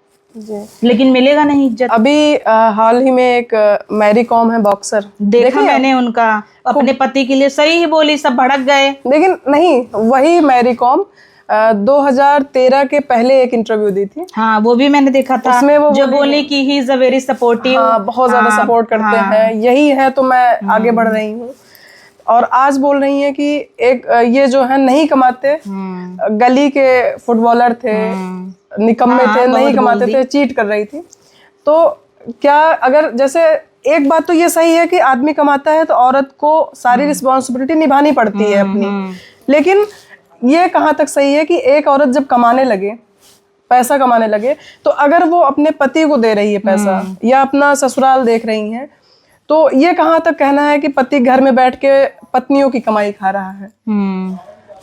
लेकिन मिलेगा नहीं इज्जत। अभी हाल ही में एक मैरी कॉम है, बॉक्सर, देखा मैंने उनका, अपने पति के लिए सही ही बोली, सब भड़क गए। लेकिन नहीं, वही मैरी कॉम 2013 के पहले एक इंटरव्यू दी थी। हाँ वो भी मैंने देखा था, उसमें वो जो बोली कि he is a very supportive. हाँ, बहुत ज्यादा सपोर्ट करते हैं, यही है तो मैं आगे बढ़ रही हूँ। और आज बोल रही है कि एक ये जो है नहीं कमाते, गली के फुटबॉलर थे, निकम्मे थे, नहीं कमाते थे, चीट कर रही थी। तो क्या अगर जैसे एक बात तो ये सही है कि आदमी कमाता है तो औरत को सारी रिस्पॉन्सिबिलिटी निभानी पड़ती है अपनी। लेकिन ये कहाँ तक सही है कि एक औरत जब कमाने लगे, पैसा कमाने लगे, तो अगर वो अपने पति को दे रही है पैसा या अपना ससुराल देख रही है, तो ये कहाँ तक कहना है कि पति घर में बैठ के पत्नियों की कमाई खा रहा है?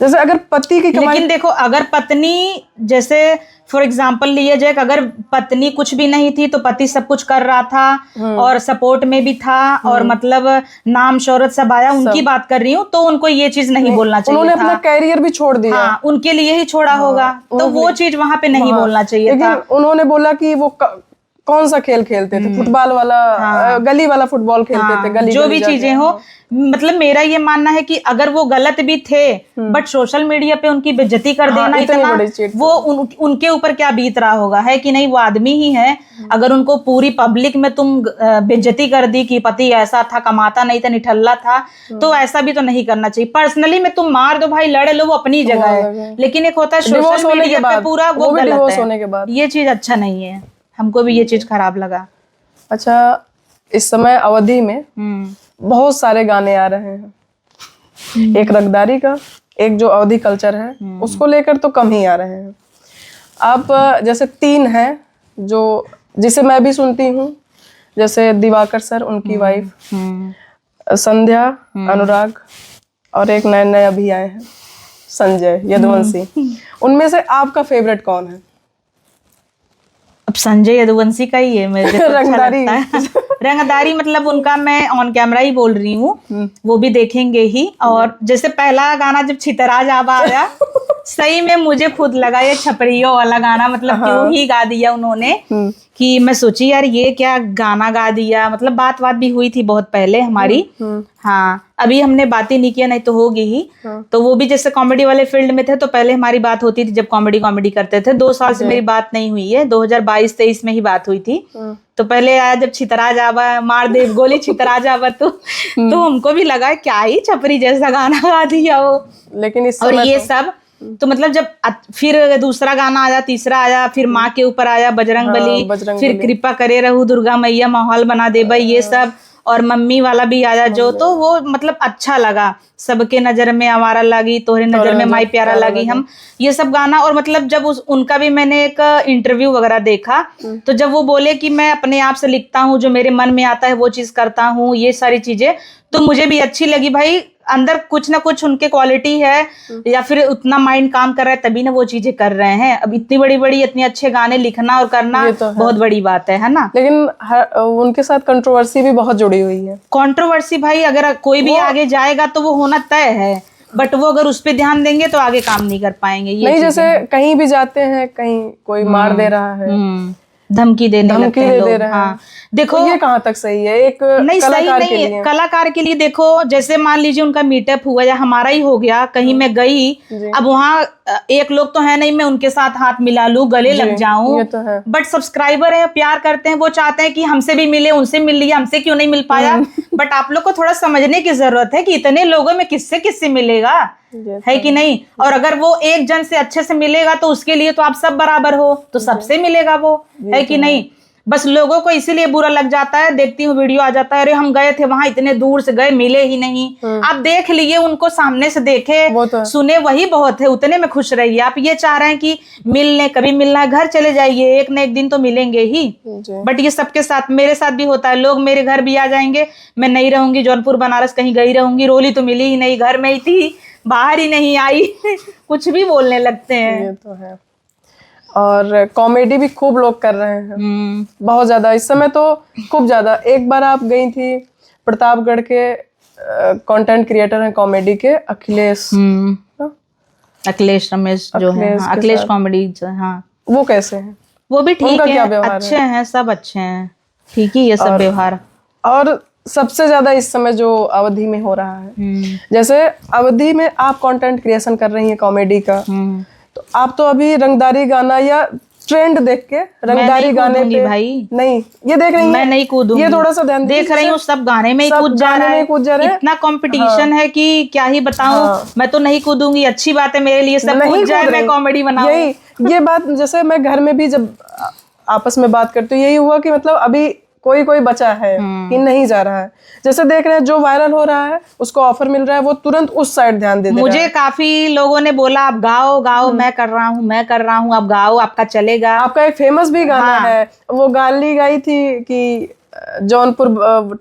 जैसे अगर पति की कमाई, लेकिन देखो अगर पत्नी, जैसे फॉर एग्जांपल लिए जाए, अगर पत्नी कुछ भी नहीं थी तो पति सब कुछ कर रहा था और सपोर्ट में भी था और मतलब नाम शोहरत सब आया, उनकी बात कर रही हूँ, तो उनको ये चीज नहीं बोलना चाहिए। उन्होंने अपना कैरियर भी छोड़ दिया। हाँ, उनके लिए ही छोड़ा होगा, तो वो चीज वहां पे नहीं बोलना चाहिए था। उन्होंने बोला कि वो कौन सा खेल खेलते थे, फुटबॉल वाला, गली वाला फुटबॉल खेलते थे, गली जो भी चीजें हो। मतलब मेरा ये मानना है कि अगर वो गलत भी थे बट सोशल मीडिया पे उनकी बेइज्जती कर देना, इतना वो उनके ऊपर क्या बीत रहा होगा, है कि नहीं? वो आदमी ही है। अगर उनको पूरी पब्लिक में तुम बेइज्जती कर दी कि पति ऐसा था, कमाता नहीं था, निठल्ला था, तो ऐसा भी तो नहीं करना चाहिए। पर्सनली में तुम मार दो भाई, लड़ लो, वो अपनी जगह है। लेकिन एक होता है सोशल मीडिया पे पूरा वो गलत है, ये चीज अच्छा नहीं है। हमको भी ये चीज खराब लगा। अच्छा, इस समय अवधि में बहुत सारे गाने आ रहे हैं, एक रंगदारी का, एक जो अवधि कल्चर है उसको लेकर तो कम ही आ रहे हैं। आप जैसे 3 हैं जो जिसे मैं भी सुनती हूँ, जैसे दिवाकर सर, उनकी वाइफ संध्या, अनुराग, और एक नए नए अभी आए हैं, संजय यदुवंशी, उनमें से आपका फेवरेट कौन है? अब संजय यदुवंशी का ही है मेरे को अच्छा रंगदारी। लगता है। रंगदारी मतलब उनका मैं ऑन कैमरा ही बोल रही हूँ, वो भी देखेंगे ही। और जैसे पहला गाना जब छितरा जावा आया, सही में मुझे खुद लगा ये छपरियों वाला गाना मतलब क्यों ही गा दिया उन्होंने, कि मैं सोची यार ये क्या गाना गा दिया। मतलब बात भी हुई थी बहुत पहले हमारी। हाँ, अभी हमने बात ही नहीं किया, नहीं तो होगी ही। तो वो भी जैसे कॉमेडी वाले फील्ड में थे तो पहले हमारी बात होती थी जब कॉमेडी करते थे। 2 साल से मेरी बात नहीं हुई है, 2022-23 में ही बात हुई थी। तो पहले आया जब छितरा जावा, मार दे गोली छितरा जावा, तो हमको भी लगा क्या ही छपरी जैसा गाना गा दिया वो। लेकिन इस और समय ये सब तो मतलब जब फिर दूसरा गाना आया, तीसरा आया, फिर माँ के ऊपर आया बजरंग बली, फिर कृपा करे रहू दुर्गा मैया माहौल बना दे भाई, ये सब, और मम्मी वाला भी आया जो, तो वो मतलब अच्छा लगा। सबके नजर में आवारा लगी, तोहरे नजर में माई प्यारा लगी, हम ये सब गाना। और मतलब जब उनका भी मैंने एक इंटरव्यू वगैरह देखा, तो जब वो बोले कि मैं अपने आप से लिखता हूँ, जो मेरे मन में आता है वो चीज करता हूँ, ये सारी चीजें, तो मुझे भी अच्छी लगी। भाई अंदर कुछ ना कुछ उनके क्वालिटी है, या फिर उतना माइंड काम कर रहा है तभी ना वो चीजें कर रहे हैं। अब इतनी बड़ी इतने अच्छे गाने लिखना और करना तो बहुत बड़ी बात है ना। लेकिन उनके साथ कंट्रोवर्सी भी बहुत जुड़ी हुई है। कंट्रोवर्सी भाई अगर कोई भी आगे जाएगा तो वो होना तय है, बट वो अगर उस पे ध्यान देंगे तो आगे काम नहीं कर पाएंगे। ये नहीं, जैसे कहीं भी जाते हैं, कहीं कोई मार दे रहा है, धमकी देने लगते हैं लोग। दे रहे हैं। हाँ, देखो तो ये कहाँ तक सही है एक नहीं, सही कलाकार नहीं के है लिए? कलाकार के लिए। देखो जैसे मान लीजिए उनका मीटअप हुआ या हमारा ही हो गया, कहीं मैं गई, अब वहाँ एक लोग तो है नहीं मैं उनके साथ हाथ मिला लूं, गले लग जाऊं, ये तो है। बट सब्सक्राइबर है, प्यार करते हैं, वो चाहते हैं कि हमसे भी मिले, उनसे मिल लिया, हमसे क्यों नहीं मिल पाया। बट आप लोग को थोड़ा समझने की जरूरत है कि इतने लोगों में किससे किससे मिलेगा, है कि नहीं। और अगर वो एक जन से अच्छे से मिलेगा तो उसके लिए तो आप सब बराबर हो, तो सबसे मिलेगा वो, है कि नहीं। बस लोगों को इसीलिए बुरा लग जाता है, देखती हूँ वीडियो आ जाता है, अरे हम गए थे वहां, इतने दूर से गए, मिले ही नहीं। आप देख लिए उनको, सामने से देखे सुने, वही बहुत है, उतने में खुश रहिए। आप ये चाह रहे हैं कि मिल लें, कभी मिलना है घर चले जाइए, एक न एक दिन तो मिलेंगे ही। बट ये सबके साथ, मेरे साथ भी होता है, लोग मेरे घर भी आ जाएंगे, मैं नहीं रहूंगी, जौनपुर बनारस कहीं गई रहूंगी, रोली तो मिली ही नहीं, घर में ही थी, बाहर ही नहीं आई कुछ भी बोलने लगते हैं। ये तो है। और कॉमेडी भी खूब लोग कर रहे हैं, बहुत ज्यादा इस समय तो, खूब ज्यादा। एक बार आप गई थी प्रतापगढ़ के, कंटेंट क्रिएटर हैं कॉमेडी के, अखिलेश, अखिलेश रमेश जो है, अखिलेश कॉमेडी, हाँ, वो कैसे हैं? वो भी ठीक है, अच्छे हैं, सब अच्छे हैं, ठीक ही ये सब व्यवहार। और सबसे ज्यादा इस समय जो अवधि में हो रहा है, जैसे अवधि में आप कंटेंट क्रिएशन कर रही हैं कॉमेडी का, तो आप तो अभी रंगदारी गाना या ट्रेंड देख के रंगदारी गाने पे भाई नहीं ये देख रही हैं, मैं नहीं कूदूंगी, ये थोड़ा सा ध्यान देख रही हूँ, सब गाने में ही कूद जा रहा है, इतना कंपटीशन है कि क्या ही बताऊं। मैं तो नहीं कूदूंगी, अच्छी बात है मेरे लिए, सब कूद जाए, मैं कॉमेडी बनाऊं। यही ये बात, जैसे मैं घर में भी जब आपस में बात करती हूँ, यही हुआ कि मतलब अभी कोई बचा है कि नहीं जा रहा है। जैसे देख रहे हैं जो वायरल हो रहा है, उसको ऑफर मिल रहा है, वो तुरंत उस साइड ध्यान दे रहा है। मुझे काफी लोगों ने बोला आप गाओ, मैं कर रहा हूँ, आप गाओ, आपका चलेगा। आपका एक फेमस भी गाना है, वो गाली गाई थी कि जौनपुर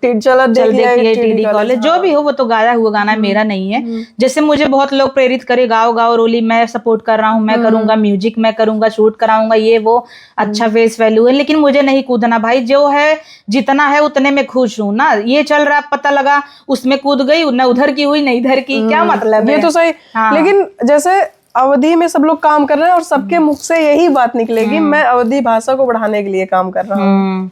चल देखिए टीडी कॉलेज, जो भी हो वो तो गाया हुआ गाना मेरा नहीं है। जैसे मुझे बहुत लोग प्रेरित करे, गाओ रोली, मैं सपोर्ट कर रहा हूँ, मैं करूंगा म्यूजिक, मैं करूंगा, शूट कराऊंगा, ये वो अच्छा फेस वैल्यू है, लेकिन मुझे नहीं कूदना भाई। जो है जितना है उतने में खुश हूँ ना। ये चल रहा पता लगा उसमें कूद गई, न उधर की हुई न इधर की, क्या मतलब है। ये तो सही। लेकिन जैसे अवधि में सब लोग काम कर रहे हैं और सबके मुख से यही बात निकलेगी, मैं अवधि भाषा को बढ़ाने के लिए काम कर रहा हूँ,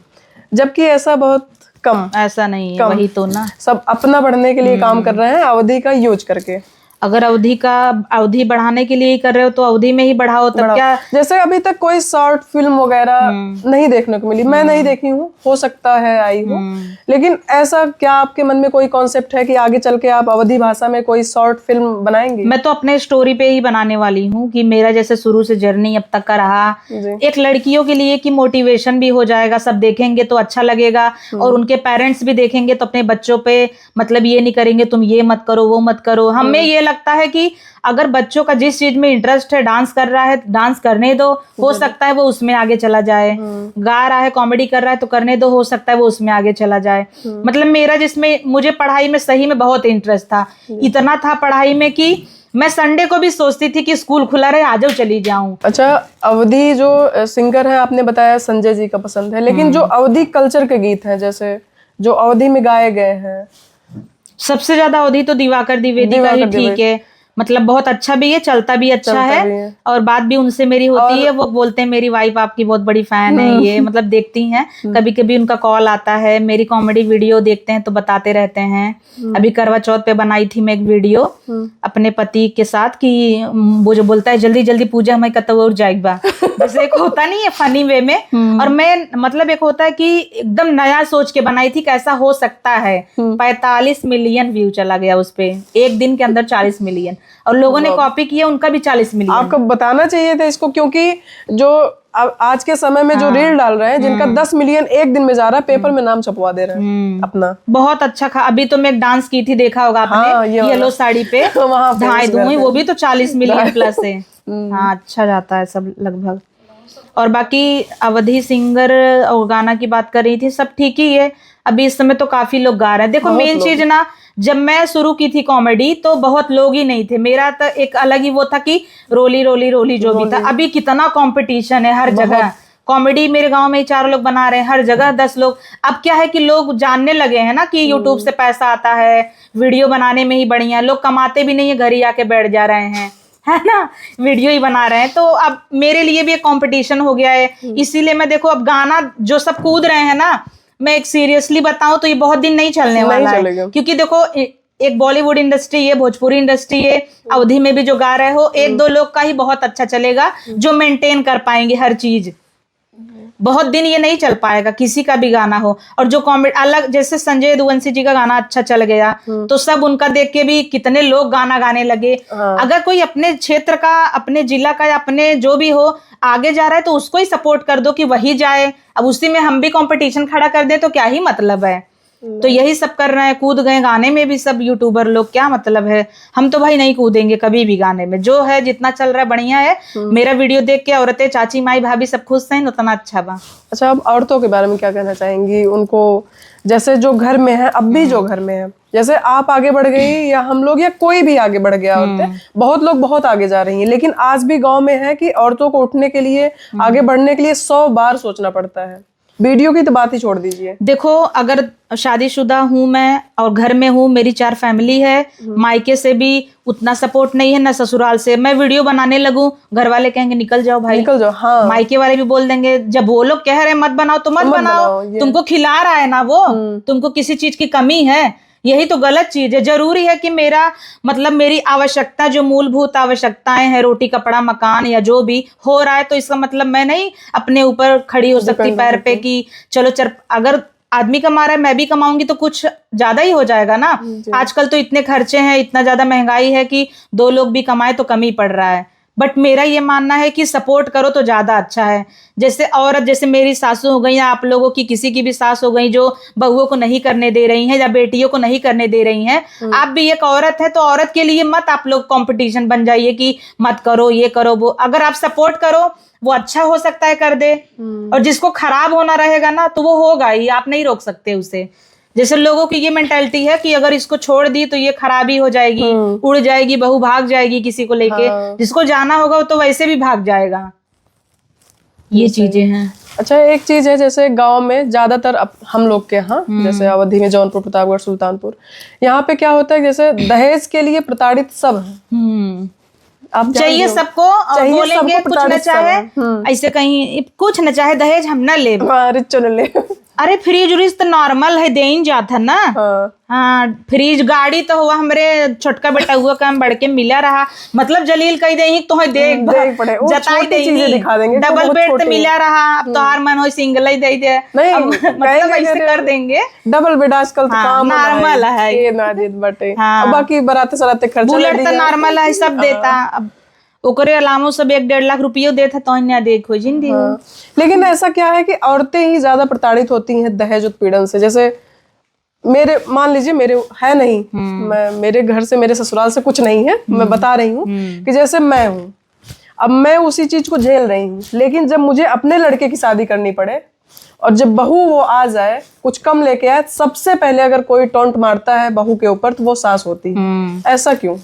जबकि ऐसा बहुत कम, ऐसा नहीं है, वही तो ना, सब अपना बढ़ने के लिए काम कर रहे हैं अवधि का यूज करके। अगर अवधि बढ़ाने के लिए ही कर रहे हो तो अवधि में ही बढ़ाओ, तब क्या। जैसे अभी तक कोई शॉर्ट फिल्म वगैरह नहीं देखने को मिली, मैं नहीं देखी हूँ, हो सकता है आई हो, लेकिन ऐसा क्या आपके मन में कोई कॉन्सेप्ट है कि आगे चल के आप अवधि भाषा में कोई शॉर्ट फिल्म बनाएंगे? मैं तो अपने स्टोरी पे ही बनाने वाली हूँ कि मेरा जैसे शुरू से जर्नी अब तक का रहा, एक लड़कियों के लिए कि मोटिवेशन भी हो जाएगा, सब देखेंगे तो अच्छा लगेगा, और उनके पेरेंट्स भी देखेंगे तो अपने बच्चों पे मतलब ये नहीं करेंगे तुम ये मत करो वो मत करो। हमें ये लगता है कि अगर बच्चों का जिस चीज में इंटरेस्ट है, डांस कर रहा है, डांस करने दो, हो सकता है वो उसमें आगे चला जाए, गा रहा है, कॉमेडी कर रहा है तो करने दो, हो सकता है वो उसमें आगे चला जाए। मतलब मेरा जिसमें, मुझे पढ़ाई में सही में बहुत इंटरेस्ट था, इतना था पढ़ाई में कि मैं संडे को भी सोचती थी कि स्कूल खुला रहे, आ जाओ चली जाऊं। अच्छा, अवधी जो सिंगर है आपने बताया संजय जी का पसंद है, लेकिन जो अवधी कल्चर के गीत हैं, जैसे जो अवधी में गाए गए हैं, सबसे ज्यादा अवधि तो दिवाकर द्विवेदी का ही ठीक है, मतलब बहुत अच्छा भी है, चलता भी अच्छा है। और बात भी उनसे मेरी होती है, वो बोलते हैं मेरी वाइफ आपकी बहुत बड़ी फैन है, ये मतलब देखती हैं, कभी कभी उनका कॉल आता है, मेरी कॉमेडी वीडियो देखते हैं तो बताते रहते हैं। अभी करवा चौथ पे बनाई थी मैं एक वीडियो अपने पति के साथ कि वो जो बोलता है जल्दी जल्दी पूजा हमें कतौ और जाएगा, जैसे एक होता नहीं है फनी वे में, और मैं मतलब एक होता है कि एकदम नया सोच के बनाई थी कैसा हो सकता है। 45 मिलियन व्यू चला गया उस पे, एक दिन के अंदर 40 मिलियन, और लोगों ने कॉपी किया, उनका भी 40 मिलियन। आपको बताना चाहिए था इसको, क्योंकि जो आज के समय में जो रील डाल रहे हैं जिनका 10 मिलियन एक दिन में जा रहा है, पेपर में नाम छपवा दे रहे हैं अपना। बहुत अच्छा अभी तो मैं एक डांस की थी, देखा होगा आपने, येलो साड़ी पे धाई धुई, वो भी तो 40 मिलियन प्लस है। हाँ, अच्छा जाता है सब लगभग। और बाकी अवधी सिंगर और गाना की बात कर रही थी, सब ठीक ही है। अभी इस समय तो काफी लोग गा रहे हैं। देखो मेन चीज ना, जब मैं शुरू की थी कॉमेडी तो बहुत लोग ही नहीं थे, मेरा तो एक अलग ही वो था कि रोली रोली रोली जो भी था। अभी कितना कंपटीशन है हर जगह, कॉमेडी मेरे गांव में ही 4 लोग बना रहे हैं, हर जगह 10 लोग। अब क्या है कि लोग जानने लगे हैं ना कि यूट्यूब से पैसा आता है, वीडियो बनाने में ही बढ़िया, लोग कमाते भी नहीं है, घर ही आके बैठ जा रहे हैं, है ना, वीडियो ही बना रहे हैं। तो अब मेरे लिए भी एक कंपटीशन हो गया है, इसीलिए मैं देखो अब गाना जो सब कूद रहे हैं ना, मैं एक सीरियसली बताऊं तो ये बहुत दिन नहीं चलने वाला है, क्योंकि देखो एक बॉलीवुड इंडस्ट्री है, भोजपुरी इंडस्ट्री है, अवधि में भी जो गा रहे हो, 1-2 लोग का ही बहुत अच्छा चलेगा जो मेंटेन कर पाएंगे हर चीज। बहुत दिन ये नहीं चल पाएगा किसी का भी गाना हो। और जो कॉमेडी अलग, जैसे संजय दुवंशी जी का गाना अच्छा चल गया तो सब उनका देख के भी कितने लोग गाना गाने लगे। अगर कोई अपने क्षेत्र का, अपने जिला का, या अपने जो भी हो आगे जा रहा है तो उसको ही सपोर्ट कर दो कि वही जाए। अब उसी में हम भी कंपटीशन खड़ा कर दें तो क्या ही मतलब है। तो यही सब कर रहे हैं, कूद गए गाने में भी सब यूट्यूबर लोग, क्या मतलब है। हम तो भाई नहीं कूदेंगे कभी भी गाने में, जो है जितना चल रहा है बढ़िया है। मेरा वीडियो देख के औरतें, चाची माई भाभी सब खुश हैं, उतना अच्छा बा। अच्छा, अब औरतों के बारे में क्या कहना चाहेंगी उनको, जैसे जो घर में है, अब भी जो घर में है, जैसे आप आगे बढ़ गई या हम लोग या कोई भी आगे बढ़ गया, औरतें बहुत लोग बहुत आगे जा रही हैं, लेकिन आज भी गांव में है कि औरतों को उठने के लिए, आगे बढ़ने के लिए 100 बार सोचना पड़ता है। वीडियो की तो बात ही छोड़ दीजिए। देखो, अगर शादीशुदा हूँ मैं और घर में हूँ, मेरी 4 फैमिली है, मायके से भी उतना सपोर्ट नहीं है ना ससुराल से। मैं वीडियो बनाने लगूं, घर वाले कहेंगे निकल जाओ भाई, निकल जाओ। हाँ, मायके वाले भी बोल देंगे, जब वो लोग कह रहे मत बनाओ तो मत बनाओ, तुमको खिला रहा है ना वो, तुमको किसी चीज की कमी है, यही तो गलत चीज है। जरूरी है कि मेरा मतलब मेरी आवश्यकता, जो मूलभूत आवश्यकताएं हैं, रोटी कपड़ा मकान या जो भी हो रहा है, तो इसका मतलब मैं नहीं अपने ऊपर खड़ी हो सकती पैर पे कि चलो अगर आदमी कमा रहा है मैं भी कमाऊंगी तो कुछ ज्यादा ही हो जाएगा ना। आजकल तो इतने खर्चे हैं, इतना ज्यादा महंगाई है कि 2 लोग भी कमाए तो कम ही पड़ रहा है। बट मेरा ये मानना है कि सपोर्ट करो तो ज्यादा अच्छा है। जैसे औरत, जैसे मेरी सासू हो गई या आप लोगों की किसी की भी सास हो गई जो बहुओं को नहीं करने दे रही हैं या बेटियों को नहीं करने दे रही हैं, आप भी एक औरत है तो औरत के लिए मत आप लोग कंपटीशन बन जाइए कि मत करो ये करो वो। अगर आप सपोर्ट करो, वो अच्छा हो सकता है कर दे, और जिसको खराब होना रहेगा ना तो वो होगा ही, आप नहीं रोक सकते उसे। जैसे लोगों की ये मेंटालिटी है कि अगर इसको छोड़ दी तो ये खराबी हो जाएगी, उड़ जाएगी, बहू भाग जाएगी किसी को लेके। जिसको जाना होगा वो तो वैसे भी भाग जाएगा। ये चीजें हैं। अच्छा, एक चीज है, जैसे गांव में ज्यादातर हम लोग के यहाँ, जैसे अवधि में जौनपुर, प्रतापगढ़, सुल्तानपुर, यहाँ पे क्या होता है, जैसे दहेज के लिए प्रताड़ित सब है। आप चाहिए सबको, बोलेंगे कुछ न चाहे, ऐसे कहीं कुछ न चाहे दहेज हम न ले, ले। अरे फ्रिज उरिज तो नॉर्मल है, दे ही जाता ना। हाँ, फ्रिज गाड़ी तो हुआ, हमरे छोटका बेटा हुआ काम बढ़ के मिला रहा, मतलब जलील कही दे तो देख जताई दे, डबल बेड तो मिला रहा, अब तो हर मन हो सिंगल ही दे दे, मतलब ऐसे कर देंगे। डबल बेड आजकल नॉर्मल है, बाकी बराते सराते खर्च, बुलेट तो नॉर्मल है, सब देता। अब ओकरे अलामो सब 1-1.5 लाख रुपये देता तो देखो जिंदगी। लेकिन ऐसा क्या है कि औरतें ही ज्यादा प्रताड़ित होती हैं दहेज उत्पीड़न से। जैसे मेरे, मान लीजिए मेरे है नहीं, मेरे घर से, मेरे ससुराल से कुछ नहीं है, मैं बता रही हूँ कि जैसे मैं हूँ, अब मैं उसी चीज को झेल रही हूँ, लेकिन जब मुझे अपने लड़के की शादी करनी पड़े और जब बहू वो आ जाए कुछ कम लेके आए, सबसे पहले अगर कोई टोंट मारता है बहू के ऊपर तो वो सास होती है। ऐसा क्यों?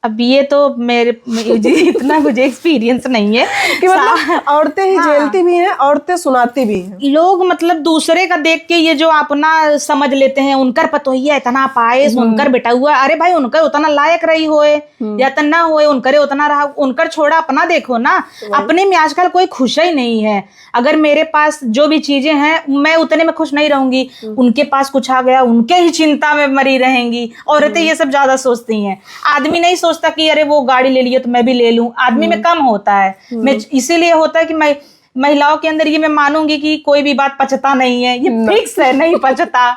अब ये तो मुझे इतना मुझे एक्सपीरियंस नहीं है कि मतलब औरतें ही झेलती भी हैं, औरतें सुनाती भी हैं। लोग मतलब दूसरे का देख के ये जो अपना समझ लेते हैं, उनकर पतोहिया इतना पाए उनकर बेटा हुआ, अरे भाई उनकर उतना लायक रही होए या तो ना होए, उनकरे उतना रहा, उनकर छोड़ा अपना देखो ना। अपने में आजकल कोई खुश ही नहीं है। अगर मेरे पास जो भी चीजें हैं मैं उतने में खुश नहीं रहूंगी, उनके पास कुछ आ गया उनके ही चिंता में मरी रहेंगी। औरतें ये सब ज्यादा सोचती हैं, आदमी नहीं सोचता कि अरे वो गाड़ी ले लिए तो मैं भी ले लूं, आदमी में कम होता है। मैं इसीलिए होता है कि मैं महिलाओं के अंदर ये मैं मानूंगी कि कोई भी बात पचता नहीं है, ये फिक्स है, नहीं पचता।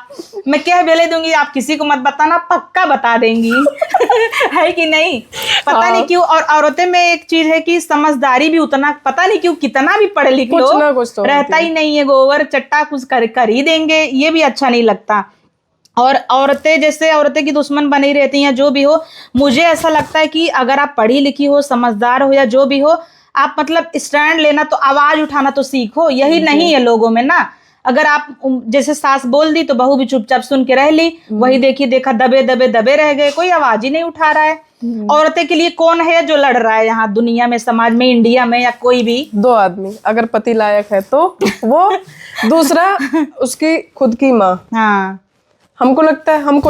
मैं क्या बेले दूंगी, आप किसी को मत बताना, पक्का बता देंगी। है कि नहीं? पता नहीं क्यों। और औरतें में एक चीज है कि समझदारी भी उतना, पता नहीं क्यों कितना भी पढ़ लिख लो तो रहता ही नहीं है, गोबर चट्टा कुछ कर ही देंगे, ये भी अच्छा नहीं लगता। और औरतें जैसे औरतें की दुश्मन बनी रहती हैं, जो भी हो। मुझे ऐसा लगता है कि अगर आप पढ़ी लिखी हो, समझदार हो या जो भी हो, आप मतलब स्टैंड लेना तो आवाज उठाना तो सीखो। यही नहीं है लोगों में ना। अगर आप जैसे सास बोल दी तो बहू भी चुपचाप सुन के रह ली, वही देखी देखा दबे दबे दबे रह गए, कोई आवाज ही नहीं उठा रहा है। औरतें के लिए कौन है जो लड़ रहा है यहाँ दुनिया में, समाज में, इंडिया में, या कोई भी? 2 आदमी, अगर पति लायक है तो वो, दूसरा उसकी खुद की माँ। हाँ, हमको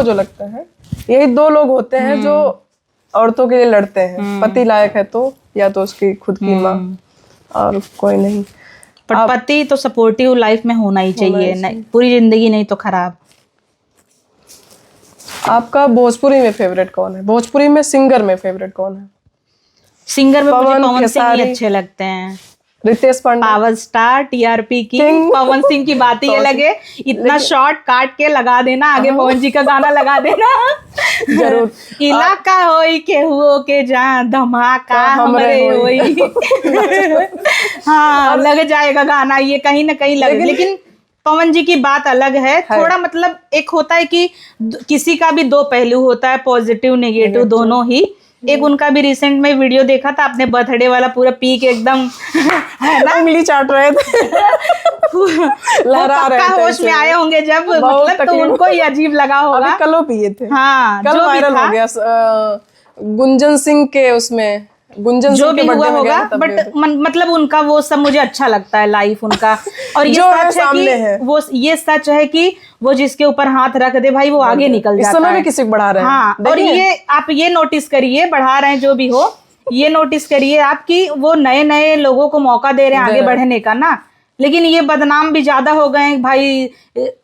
जो लगता है यही 2 लोग होते हैं जो औरतों के लिए लड़ते हैं। पति लायक है तो, या तो उसकी खुद की माँ, और कोई नहीं। पर पति तो सपोर्टिव लाइफ में होना ही चाहिए, नहीं पूरी जिंदगी नहीं तो खराब। आपका भोजपुरी में फेवरेट कौन है? भोजपुरी में सिंगर में फेवरेट कौन है? सिंगर में मुझे पवन सिंह ही अच्छे लगते हैं। Ritesh Pandey, power star, TRP की पवन सिंह की बात ही अलग है। इतना शॉर्ट काट के लगा देना, आगे पवन जी का गाना लगा देना। जरूर। इलाका होई केहुओ के जहाँ धमाका हमरे होई। हाँ, लग जाएगा गाना, ये कहीं ना कहीं लगे। लेकिन पवन जी की बात अलग है थोड़ा। मतलब एक होता है कि किसी का भी 2 पहलू होता है, पॉजिटिव नेगेटिव दोनों ही। एक उनका भी रिसेंट में वीडियो देखा था, अपने बर्थडे वाला पूरा पी के एकदम है ना, उंगली चाट रहे थे, लहरा रहे थे, होश में आए होंगे जब, मतलब तो उनको ही अजीब लगा होगा। अभी कल पिए थे। हाँ, कल वायरल हो गया गुंजन सिंह के, उसमें गुंजन जो भी हुआ होगा, बट मतलब उनका वो सब मुझे अच्छा लगता है, लाइफ उनका। और ये सच है कि वो, ये सच है कि वो जिसके ऊपर हाथ रख दे भाई वो आगे निकल जाता है। इस समय भी किसी को बढ़ा रहे हैं। हाँ, और ये आप ये नोटिस करिए, बढ़ा रहे हैं जो भी हो, ये नोटिस करिए आप कि वो नए नए लोगों को मौका दे रहे हैं आगे बढ़ने का ना। लेकिन ये बदनाम भी ज्यादा हो गए भाई,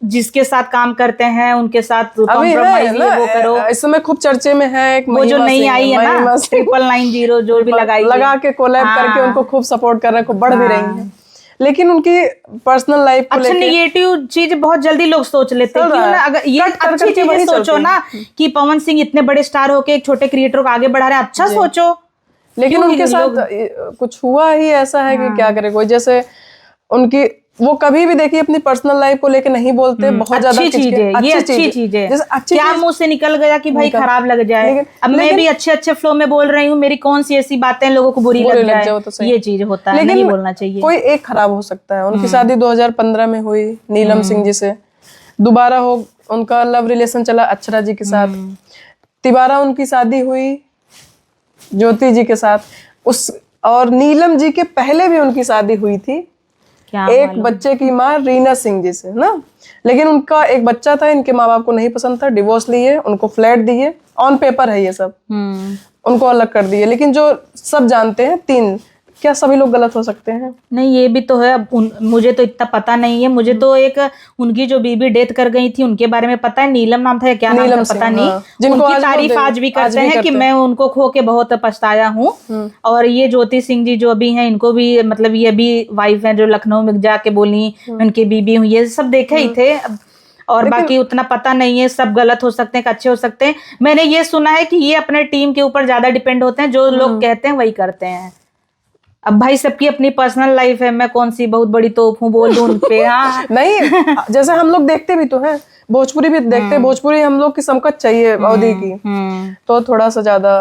जिसके साथ काम करते हैं उनके साथ कॉम्प्रोमाइज वो करो। इस समय खूब चर्चे में है एक वो जो नई आई है ना 9990 जो भी लगा के कोलैब करके उनको खूब सपोर्ट कर रहे हैं, खूब बढ़ भी रही है। लेकिन उनकी पर्सनल लाइफ को अच्छा, नेगेटिव चीज बहुत जल्दी लोग सोच लेते हैं। क्यों ना, अगर ये अच्छी चीज सोचो ना कि पवन सिंह इतने बड़े स्टार होके एक छोटे क्रिएटर को आगे बढ़ा रहे हैं, अच्छा सोचो। लेकिन उनके साथ कुछ हुआ ही ऐसा है कि क्या करे कोई। जैसे उनकी वो कभी भी देखिए अपनी पर्सनल लाइफ को लेके नहीं बोलते, बहुत ज्यादा अच्छी चीज है, ये अच्छी चीज है। क्या मुंह से निकल गया कि भाई खराब लग जाए। अब मैं भी अच्छे अच्छे फ्लो में बोल रही हूँ, मेरी कौन सी ऐसी बातें लोगों को बुरी लग जाए, तो ये चीज होता है, नहीं बोलना चाहिए। कोई एक खराब हो सकता है। उनकी शादी 2015 में हुई नीलम सिंह जी से, दोबारा हो उनका लव रिलेशन चला अक्षरा जी के साथ, तिबारा उनकी शादी हुई ज्योति जी के साथ, और नीलम जी के पहले भी उनकी शादी हुई थी एक बच्चे की माँ रीना सिंह जी से ना। लेकिन उनका एक बच्चा था, इनके माँ बाप को नहीं पसंद था, डिवोर्स लिए, उनको फ्लैट दिए, ऑन पेपर है ये सब, उनको अलग कर दिए। लेकिन जो सब जानते हैं 3, क्या सभी लोग गलत हो सकते हैं? नहीं, ये भी तो है। अब मुझे तो इतना पता नहीं है। मुझे तो एक उनकी जो बीबी डेथ कर गई थी उनके बारे में पता है, नीलम नाम था या क्या नाम था पता नहीं। जिनको उनकी तारीफ आज भी करते हैं कि मैं उनको खो के बहुत पछताया हूँ। और ये ज्योति सिंह जी जो अभी हैं, इनको भी मतलब ये भी वाइफ है जो लखनऊ में जाके बोली उनकी बीबी हूँ, ये सब देखे ही थे। और बाकी उतना पता नहीं है, सब गलत हो सकते हैं, अच्छे हो सकते हैं। मैंने ये सुना है कि ये अपने टीम के ऊपर ज्यादा डिपेंड होते हैं, जो लोग कहते हैं वही करते हैं। अब भाई सबकी अपनी पर्सनल लाइफ है, मैं कौन सी बहुत बड़ी तोप हूँ बोल दूं उन पे। हाँ नहीं, जैसे हम लोग देखते भी तो हैं, भोजपुरी भी देखते हैं, भोजपुरी हम लोग की समकक्ष चाहिए अवधि की, तो थोड़ा सा ज्यादा।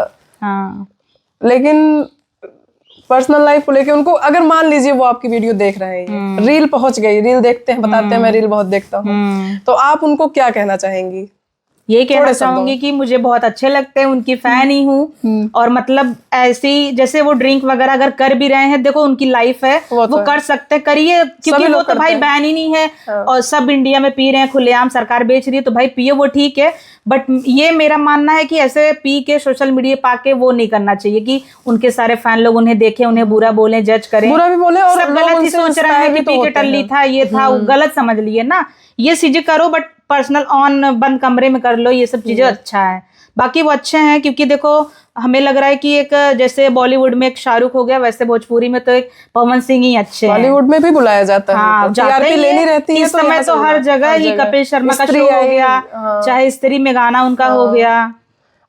लेकिन पर्सनल लाइफ को लेके उनको, अगर मान लीजिए वो आपकी वीडियो देख रहे हैं, रील पहुंच गई, रील देखते हैं, बताते हैं मैं रील बहुत देखता हूँ, तो आप उनको क्या कहना चाहेंगी? ये कहना चाहूंगी कि मुझे बहुत अच्छे लगते हैं, उनकी फैन ही हूँ। और मतलब ऐसी जैसे वो ड्रिंक वगैरह अगर कर भी रहे हैं, देखो उनकी लाइफ है, वो कर सकते हैं, करिए, क्योंकि वो तो भाई बैन ही नहीं है और सब इंडिया में पी रहे हैं खुलेआम, सरकार बेच रही है, तो भाई पियो, वो ठीक है। बट ये मेरा मानना है कि ऐसे पी के सोशल मीडिया पाके वो नहीं करना चाहिए कि उनके सारे फैन लोग उन्हें देखें, उन्हें बुरा बोले, जज करें, बुरा भी बोले, और सब गलत ही सोच रहे हैं कि पी के टल्ली था, ये था, गलत समझ लिए ना। ये चीजें करो, बट पर्सनल ऑन बंद कमरे में कर लो, ये सब चीजें अच्छा है। बाकी वो अच्छे हैं, क्योंकि देखो हमें लग रहा है कि एक जैसे बॉलीवुड में एक शाहरुख हो गया, वैसे भोजपुरी में तो एक पवन सिंह ही अच्छे हैं। बॉलीवुड में भी बुलाया जाता है, हाँ, टीआरपी लेनी रहती है, इस समय तो हर जगह ही कपिल शर्मा का शो हो गया, चाहे स्त्री में गाना उनका हो गया,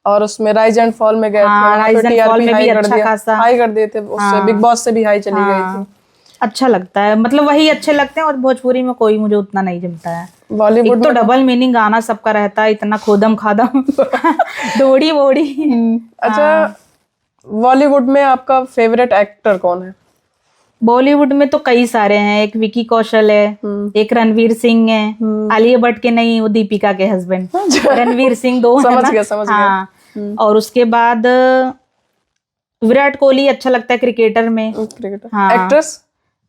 और उसमें राइज एंड फॉल में गए थे, राइज एंड फॉल में भी अच्छा खासा हाई कर दिए थे, उससे बिग बॉस से भी हाई चली गई थी। अच्छा लगता है, मतलब वही अच्छे लगते हैं, और भोजपुरी में कोई मुझे उतना नहीं जमता है। बॉलीवुड तो डबल मीनिंग गाना सबका रहता है, इतना खोदम खादम दौड़ी वोड़ी। अच्छा, बॉलीवुड में आपका फेवरेट एक्टर कौन है? बॉलीवुड में तो कई सारे हैं, एक विकी कौशल है, एक रणवीर सिंह है, आलिया भट्ट के नहीं, वो दीपिका के हस्बैंड रणवीर सिंह, दो समझ गया। हाँ, और उसके बाद विराट कोहली अच्छा लगता है क्रिकेटर में। हाँ।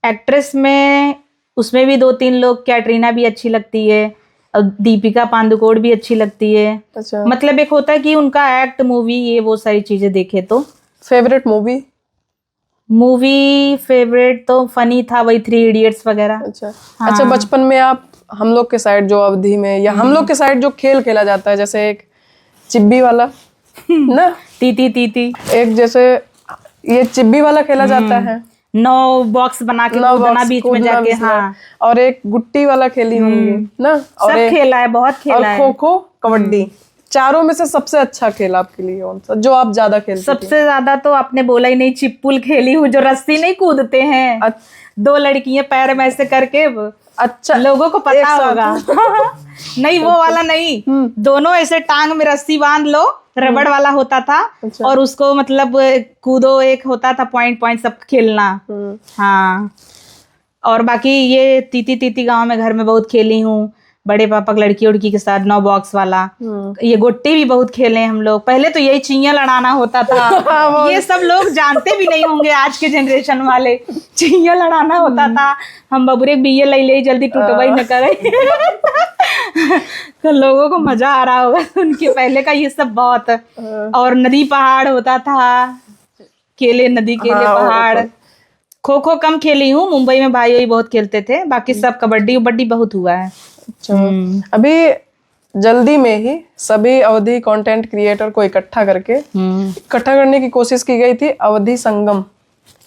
एक्ट्रेस में उसमें भी 2-3 लोग, कैटरीना भी अच्छी लगती है, और दीपिका पादुकोण भी अच्छी लगती है। अच्छा। मतलब एक होता है कि उनका एक्ट, मूवी, ये वो सारी चीजें देखे तो। फेवरेट मूवी फेवरेट तो फनी था, वही 3 इडियट्स वगैरह। अच्छा। हाँ। अच्छा, बचपन में आप हम लोग के साइड जो अवधि में, या हम लोग के साइड जो खेल खेला जाता है, जैसे एक चिब्बी वाला ना, तीती, एक जैसे ये चिब्बी वाला खेला जाता है, 9 बॉक्स बना के कूदना बीच में जाके, हाँ, और एक गुट्टी वाला खेली होंगी ना, और सब खेला है, बहुत खेला है, खो खो, कबड्डी। चारों में से सबसे अच्छा खेल आपके लिए कौन सा, जो आप ज्यादा खेलते? सबसे ज्यादा तो आपने बोला ही नहीं, चिप्पुल खेली हूँ, जो रस्सी नहीं कूदते हैं, 2 लड़कियां पैर में ऐसे करके, अच्छा, लोगों को पता होगा नहीं, वो वाला नहीं, दोनों ऐसे टांग में रस्सी बांध लो, रबड़ वाला होता था। अच्छा। और उसको मतलब कूदो, एक होता था पॉइंट सब खेलना। हाँ, और बाकी ये तीती गांव में घर में बहुत खेली हूँ, बड़े पापा की लड़की उड़की के साथ 9 बॉक्स वाला। ये गोट्टी भी बहुत खेले हम लोग, पहले तो यही चिड़िया लड़ाना होता था ये सब लोग जानते भी नहीं होंगे आज के जनरेशन वाले, चिड़िया लड़ाना होता था, हम बबुरे बिये ले जल्दी टूटवाई न करे तो लोगों को मजा आ रहा होगा उनके पहले का ये सब बहुत। और नदी पहाड़ होता था, केले नदी, केले पहाड़। खो खो कम खेली हूँ, मुंबई में भाई बहुत खेलते थे, बाकी सब कबड्डी उबड्डी बहुत हुआ है। अच्छा, अभी जल्दी में ही सभी अवधि कंटेंट क्रिएटर को इकट्ठा करने की कोशिश की गई थी, अवधि संगम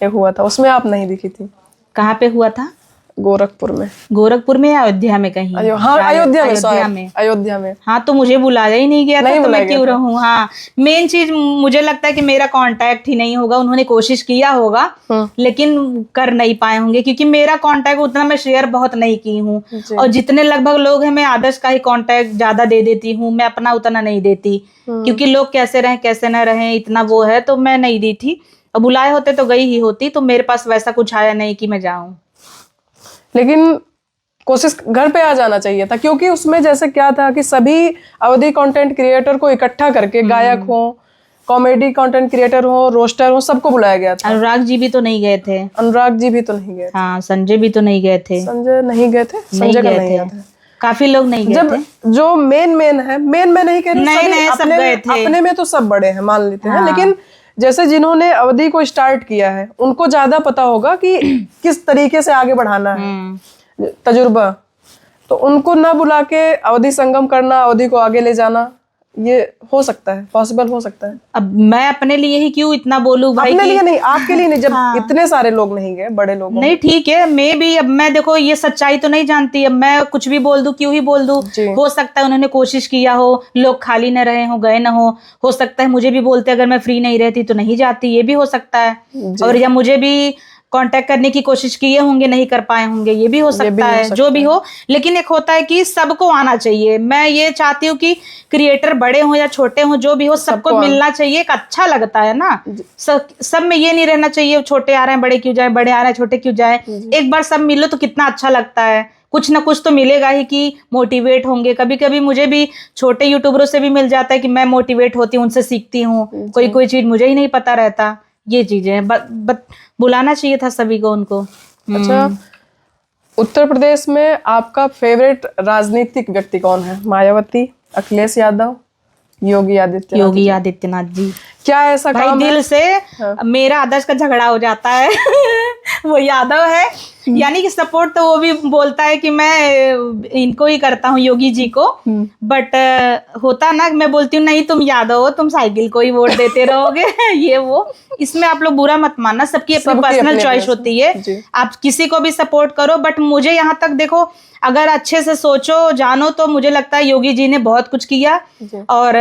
एक हुआ था, उसमें आप नहीं दिखी थी। कहाँ पे हुआ था? गोरखपुर में या अयोध्या में कहीं? हाँ, अयोध्या में। हाँ, तो मुझे बुलाया ही नहीं गया था, तो मैं क्यों रहूं। हाँ, मेन चीज मुझे लगता है कि मेरा कांटेक्ट ही नहीं होगा, उन्होंने कोशिश किया होगा लेकिन कर नहीं पाए होंगे, क्योंकि मेरा कांटेक्ट उतना मैं शेयर बहुत नहीं की हूँ, और जितने लगभग लोग हैं मैं आदर्श का ही कांटेक्ट ज्यादा दे देती हूँ, मैं अपना उतना नहीं देती, क्योंकि लोग कैसे रहें कैसे न रहें इतना वो है, तो मैं नहीं दी थी। और बुलाए होते तो गई ही होती, तो मेरे पास वैसा कुछ आया नहीं कि मैं जाऊं। लेकिन कोशिश घर पे आ जाना चाहिए था, क्योंकि उसमें जैसे क्या था कि सभी अवधि कंटेंट क्रिएटर को इकट्ठा करके, गायक हो, कॉमेडी कंटेंट क्रिएटर हो, रोस्टर हो, सबको बुलाया गया था। अनुराग जी भी तो नहीं गए थे। हाँ, संजय भी तो नहीं गए थे। संजय का नहीं गया था। काफी लोग नहीं गए थे। जो मेन है, मेन में नहीं कह रहे, सब गए थे। अपने में तो सब बड़े हैं, मान लेते हैं, लेकिन जैसे जिन्होंने अवधि को स्टार्ट किया है उनको ज्यादा पता होगा कि किस तरीके से आगे बढ़ाना है, तजुर्बा, तो उनको ना बुला के अवधि संगम करना, अवधि को आगे ले जाना, ये हो सकता है, पॉसिबल हो सकता है। अब मैं अपने लिए ही क्यों इतना बोलूं भाई? अपने लिए नहीं, आपके लिए नहीं, जब इतने सारे लोग नहीं गए, बड़े लोग नहीं, ठीक है, मैं भी, अब मैं देखो ये सच्चाई तो नहीं जानती, अब मैं कुछ भी बोल दूं, क्यों ही बोल दूं। हो सकता है उन्होंने कोशिश किया हो, लोग खाली न रहे हो, गए न हो सकता है मुझे भी बोलते अगर मैं फ्री नहीं रहती तो नहीं जाती, ये भी हो सकता है। और या मुझे भी कांटेक्ट करने की कोशिश किए होंगे, नहीं कर पाए होंगे, ये भी हो सकता है, जो भी हो। लेकिन एक होता है कि सबको आना चाहिए, मैं ये चाहती हूँ कि क्रिएटर बड़े हो या छोटे हो, जो भी हो, सबको मिलना चाहिए, एक अच्छा लगता है ना। सब में ये नहीं रहना चाहिए छोटे आ रहे हैं बड़े क्यों जाए, बड़े आ रहे हैं छोटे क्यों जाए, एक बार सब मिलो तो कितना अच्छा लगता है। कुछ ना कुछ तो मिलेगा ही कि मोटिवेट होंगे। कभी कभी मुझे भी छोटे यूट्यूबरों से भी मिल जाता है कि मैं मोटिवेट होती हूँ, उनसे सीखती हूँ, कोई चीज मुझे ही नहीं पता रहता। ये चीजें हैं, बुलाना चाहिए था सभी को उनको। अच्छा, उत्तर प्रदेश में आपका फेवरेट राजनीतिक व्यक्ति कौन है? मायावती, अखिलेश यादव, योगी आदित्यनाथ? योगी आदित्यनाथ जी। क्या ऐसा भाई काम दिल है? से मेरा आदर्श का झगड़ा हो जाता है वो यादव है, यानी कि सपोर्ट तो वो भी बोलता है कि मैं इनको ही करता हूँ, योगी जी को। बट होता ना, मैं बोलती हूँ नहीं तुम यादव हो, तुम साइकिल को ही वोट देते रहोगे ये वो। इसमें आप लोग बुरा मत मानना, सबकी अपनी पर्सनल चॉइस होती है, आप किसी को भी सपोर्ट करो। बट मुझे यहाँ तक देखो, अगर अच्छे से सोचो जानो तो मुझे लगता है योगी जी ने बहुत कुछ किया। और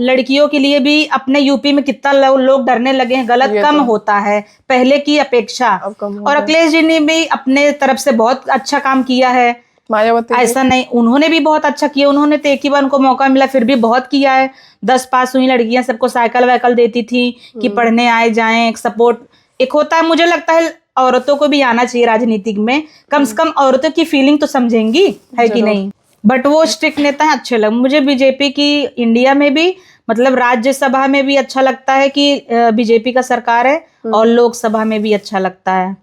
लड़कियों के लिए भी अपने यूपी में कितना लोग डरने लगे हैं, गलत कम होता है पहले की अपेक्षा। और अखिलेश जी ने भी अपने तरफ से बहुत अच्छा काम किया है। मायावती ऐसा नहीं, उन्होंने भी बहुत अच्छा किया, उन्होंने तो एक ही बार उनको मौका मिला फिर भी बहुत किया है। 10 पास हुई लड़कियां सबको साइकिल वाइकल देती थी कि पढ़ने आए जाएं, एक सपोर्ट एक होता है। मुझे लगता है औरतों को भी आना चाहिए राजनीतिक में, कम से कम औरतों की फीलिंग तो समझेंगी, है कि नहीं। बट वो स्ट्रिक्ट नेता है, अच्छे लगे मुझे। बीजेपी की इंडिया में भी, मतलब राज्यसभा में भी अच्छा लगता है कि बीजेपी का सरकार है, और लोकसभा में भी अच्छा लगता है।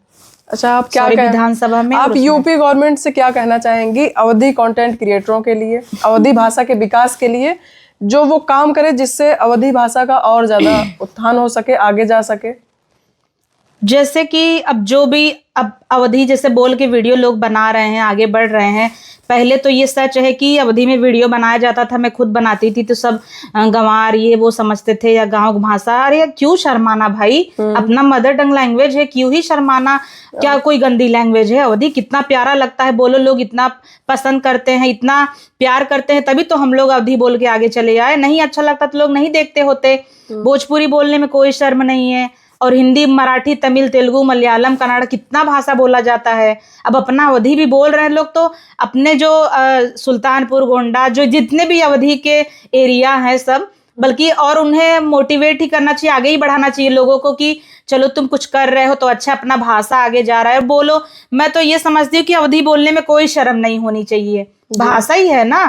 अच्छा, आप क्या विधानसभा में आप यूपी गवर्नमेंट से क्या कहना चाहेंगी अवधी कंटेंट क्रिएटरों के लिए, अवधी भाषा के विकास के लिए, जो वो काम करे जिससे अवधी भाषा का और ज्यादा उत्थान हो सके, आगे जा सके? जैसे कि अब जो भी अब अवधी जैसे बोल के वीडियो लोग बना रहे हैं, आगे बढ़ रहे हैं। पहले तो ये सच है कि अवधी में वीडियो बनाया जाता था, मैं खुद बनाती थी तो सब गंवार ये वो समझते थे, या गांव भाषा। अरे क्यों शर्माना भाई, अपना मदर टंग लैंग्वेज है, क्यों ही शर्माना? क्या कोई गंदी लैंग्वेज है? अवधी कितना प्यारा लगता है, बोलो लोग इतना पसंद करते हैं, इतना प्यार करते हैं, तभी तो हम लोग अवधी बोल के आगे चले आए। नहीं अच्छा लगता तो लोग नहीं देखते होते। भोजपुरी बोलने में कोई शर्म नहीं है, और हिंदी, मराठी, तमिल, तेलुगु, मलयालम, कन्नड़, कितना भाषा बोला जाता है। अब अपना अवधी भी बोल रहे हैं लोग, तो अपने जो सुल्तानपुर, गोंडा, जो जितने भी अवधी के एरिया हैं सब, बल्कि और उन्हें मोटिवेट ही करना चाहिए, आगे ही बढ़ाना चाहिए लोगों को कि चलो तुम कुछ कर रहे हो तो अच्छा, अपना भाषा आगे जा रहा है, बोलो। मैं तो ये समझती हूँ कि अवधी बोलने में कोई शर्म नहीं होनी चाहिए, भाषा ही है ना,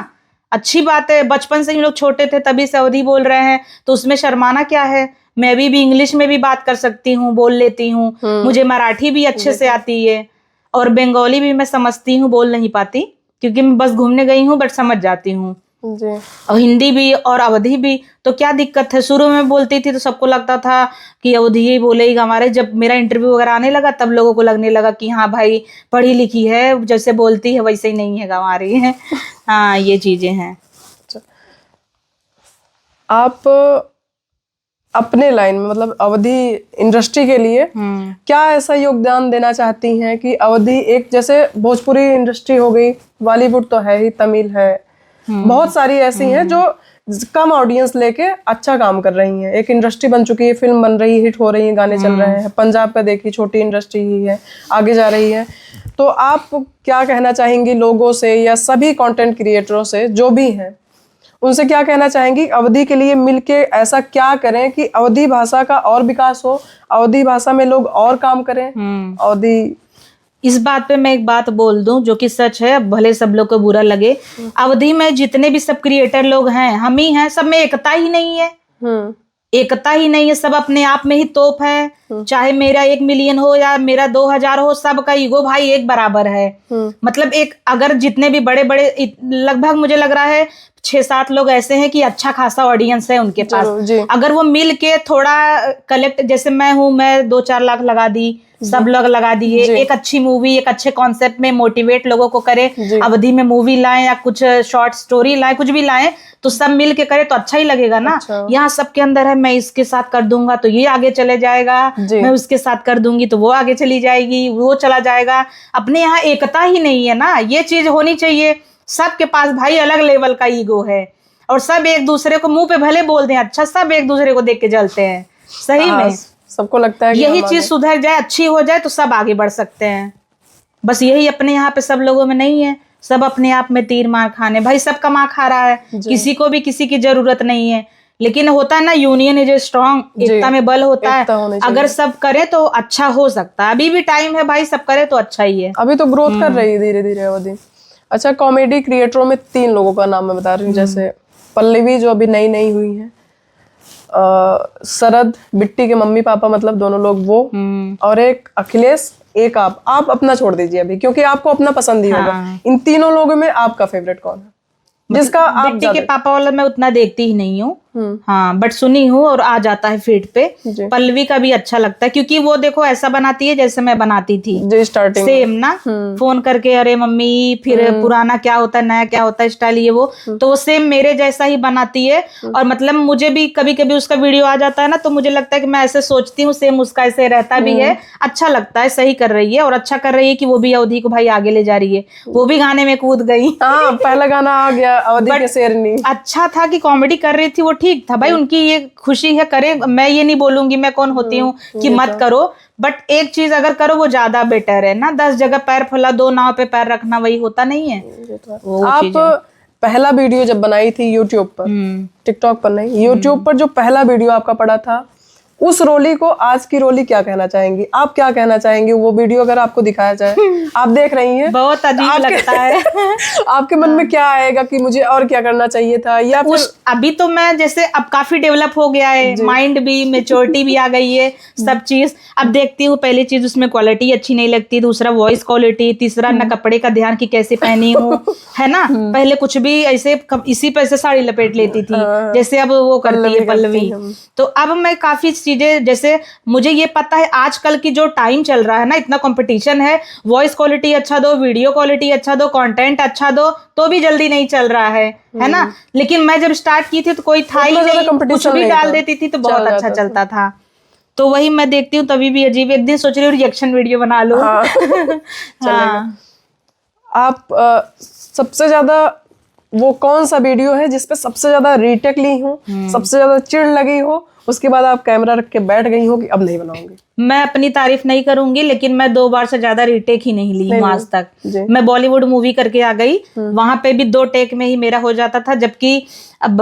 अच्छी बात है। बचपन से ही लोग छोटे थे तभी से अवधी बोल रहे हैं, तो उसमें शर्माना क्या है? मैं भी इंग्लिश में भी बात कर सकती हूँ, बोल लेती हूँ। मुझे मराठी भी अच्छे से आती है, और बंगाली भी मैं समझती हूँ, बोल नहीं पाती क्योंकि मैं बस घूमने गई हूँ, बट समझ जाती हूँ। और हिंदी भी और अवधी भी, तो क्या दिक्कत है? शुरू में बोलती थी तो सबको लगता था कि अवधी ही बोलेगा हमारे। जब मेरा इंटरव्यू वगैरह आने लगा तब लोगों को लगने लगा कि हाँ भाई पढ़ी लिखी है, जैसे बोलती है वैसे ही नहीं है, गंवा रही है। हाँ, ये चीजें हैं। आप अपने लाइन में, मतलब अवधी इंडस्ट्री के लिए क्या ऐसा योगदान देना चाहती हैं कि अवधी एक, जैसे भोजपुरी इंडस्ट्री हो गई, बॉलीवुड तो है ही, तमिल है, बहुत सारी ऐसी हैं जो कम ऑडियंस लेके अच्छा काम कर रही हैं, एक इंडस्ट्री बन चुकी है, फिल्म बन रही है, हिट हो रही है, गाने चल रहे हैं। पंजाब पे देखिए, छोटी इंडस्ट्री ही है, आगे जा रही है। तो आप क्या कहना चाहेंगी लोगों से, या सभी कंटेंट क्रिएटरों से जो भी हैं, उनसे क्या कहना चाहेंगी अवधी के लिए मिलके ऐसा क्या करें कि अवधी भाषा का और विकास हो, अवधी भाषा में लोग और काम करें? अवधी, इस बात पे मैं एक बात बोल दूं जो कि सच है, भले सब लोग को बुरा लगे। अवधी में जितने भी सब क्रिएटर लोग हैं, हम ही हैं, सब में एकता ही नहीं है। एकता ही नहीं है, सब अपने आप में ही तोप है। चाहे मेरा 1 मिलियन हो या मेरा 2000 हो, सबका ईगो भाई एक बराबर है। मतलब एक, अगर जितने भी बड़े बड़े, लगभग मुझे लग रहा है 6-7 लोग ऐसे हैं कि अच्छा खासा ऑडियंस है उनके पास। अगर वो मिल के थोड़ा कलेक्ट, जैसे मैं हूँ, मैं 2-4 लाख लगा दी, सब लोग लगा दिए, एक अच्छी मूवी, एक अच्छे कॉन्सेप्ट में मोटिवेट लोगों को करे, अवधी में मूवी लाएं या कुछ शॉर्ट स्टोरी लाएं, कुछ भी लाएं, तो सब मिल के करे तो अच्छा ही लगेगा ना। यहाँ सबके अंदर है, मैं इसके साथ कर दूंगा तो ये आगे चले जाएगा, मैं उसके साथ कर दूंगी तो वो आगे चली जाएगी, वो चला जाएगा। अपने यहाँ एकता ही नहीं है ना, ये चीज होनी चाहिए। सबके पास भाई अलग लेवल का ईगो है, और सब एक दूसरे को मुंह पे भले बोल दें अच्छा, सब एक दूसरे को देख के जलते हैं। सही में सबको लगता है कि यही चीज सुधर जाए, अच्छी हो जाए तो सब आगे बढ़ सकते हैं। बस यही अपने यहाँ पे सब लोगों में नहीं है, सब अपने आप में तीर मार खाने। भाई सब कमा खा रहा है, किसी को भी किसी की जरूरत नहीं है। लेकिन होता है ना, यूनियन इज स्ट्रांग, एकता में बल होता है। अगर सब करे तो अच्छा हो सकता है। अभी भी टाइम है भाई, सब करे तो अच्छा ही है। अभी तो ग्रोथ कर रही है धीरे धीरे अवधी। अच्छा, कॉमेडी क्रिएटरों में 3 लोगों का नाम मैं बता रही हूँ। जैसे पल्लवी जो अभी नई नई हुई है, शरद, बिट्टी के मम्मी पापा मतलब दोनों लोग वो, और एक अखिलेश, एक आप अपना छोड़ दीजिए अभी, क्योंकि आपको अपना पसंद ही होगा। इन तीनों लोगों में आपका फेवरेट कौन है, जिसका आप बिट्टी के पापा वाला मैं उतना देखती ही नहीं हूँ, हाँ, बट सुनी हूँ और आ जाता है फीड पे। पल्लवी का भी अच्छा लगता है, क्योंकि वो देखो ऐसा बनाती है जैसे मैं बनाती थी जो स्टार्टिंग सेम ना, फोन करके अरे मम्मी, फिर पुराना क्या होता है, नया क्या होता है, स्टाइल ये वो, तो वो सेम मेरे जैसा ही बनाती है। और मतलब मुझे भी कभी कभी उसका वीडियो आ जाता है ना, तो मुझे लगता है कि मैं ऐसे सोचती हूँ, सेम उसका ऐसे रहता भी है, अच्छा लगता है, सही कर रही है। और अच्छा कर रही है कि वो भी अवधि को भाई आगे ले जा रही है, वो भी गाने में कूद गई। हाँ, पहला गाना आ गया अवधि के शेरनी। अच्छा था कि कॉमेडी कर रही थी, वो ठीक था भाई, उनकी ये खुशी है, करे, मैं ये नहीं बोलूंगी, मैं कौन होती हूँ कि मत करो, बट एक चीज अगर करो वो ज्यादा बेटर है ना। 10 जगह पैर फैला, 2 नाव पे पैर रखना, वही होता नहीं है वो आप चीज़ है। पहला वीडियो जब बनाई थी यूट्यूब पर, टिकटॉक पर नहीं, यूट्यूब पर जो पहला वीडियो आपका पड़ा था, उस रोली को आज की रोली क्या कहना चाहेंगी? आप क्या कहना चाहेंगी? वो वीडियो अगर आपको दिखाया जाए, आप देख रही हैं, बहुत अजीब लगता है। आपके मन में क्या आएगा कि मुझे और क्या करना चाहिए था? या फिर अभी तो मैं जैसे अब काफी डेवलप हो गया है, माइंड भी, मेच्योरिटी भी आ गई है, सब चीज अब देखती हूँ। पहली चीज उसमें क्वालिटी अच्छी नहीं लगती, दूसरा वॉइस क्वालिटी, तीसरा न कपड़े का ध्यान की कैसे पहनी हूँ, है ना। पहले कुछ भी ऐसे इसी पे से साड़ी लपेट लेती थी, जैसे अब वो करती है पल्लवी। तो अब मैं काफी चीजें, जैसे मुझे ये पता है आजकल की जो टाइम चल रहा है ना, इतना कंपटीशन है, वॉइस क्वालिटी अच्छा दो, वीडियो क्वालिटी अच्छा दो, कंटेंट अच्छा दो, तो भी जल्दी नहीं चल रहा है ना। लेकिन मैं जब स्टार्ट की थी तो कोई था ही नहीं, कुछ भी डाल देती थी तो बहुत अच्छा चलता था। तो वही मैं देखती हूँ, तभी भी अजीब, एक दिन सोच रही हूँ रिएक्शन वीडियो बना लो। हाँ। आप सबसे ज्यादा वो कौन सा वीडियो है जिसपे सबसे ज्यादा रीटेक ली हो, सबसे ज्यादा चिढ़ लगी हो, उसके बाद आप कैमरा रख के बैठ गई हो कि अब नहीं बनाऊंगी? मैं अपनी तारीफ नहीं करूंगी, लेकिन मैं 2 बार से ज्यादा रीटेक ही नहीं ली हूँ आज तक। मैं बॉलीवुड मूवी करके आ गई, वहां पे भी 2 टेक में ही मेरा हो जाता था, जबकि अब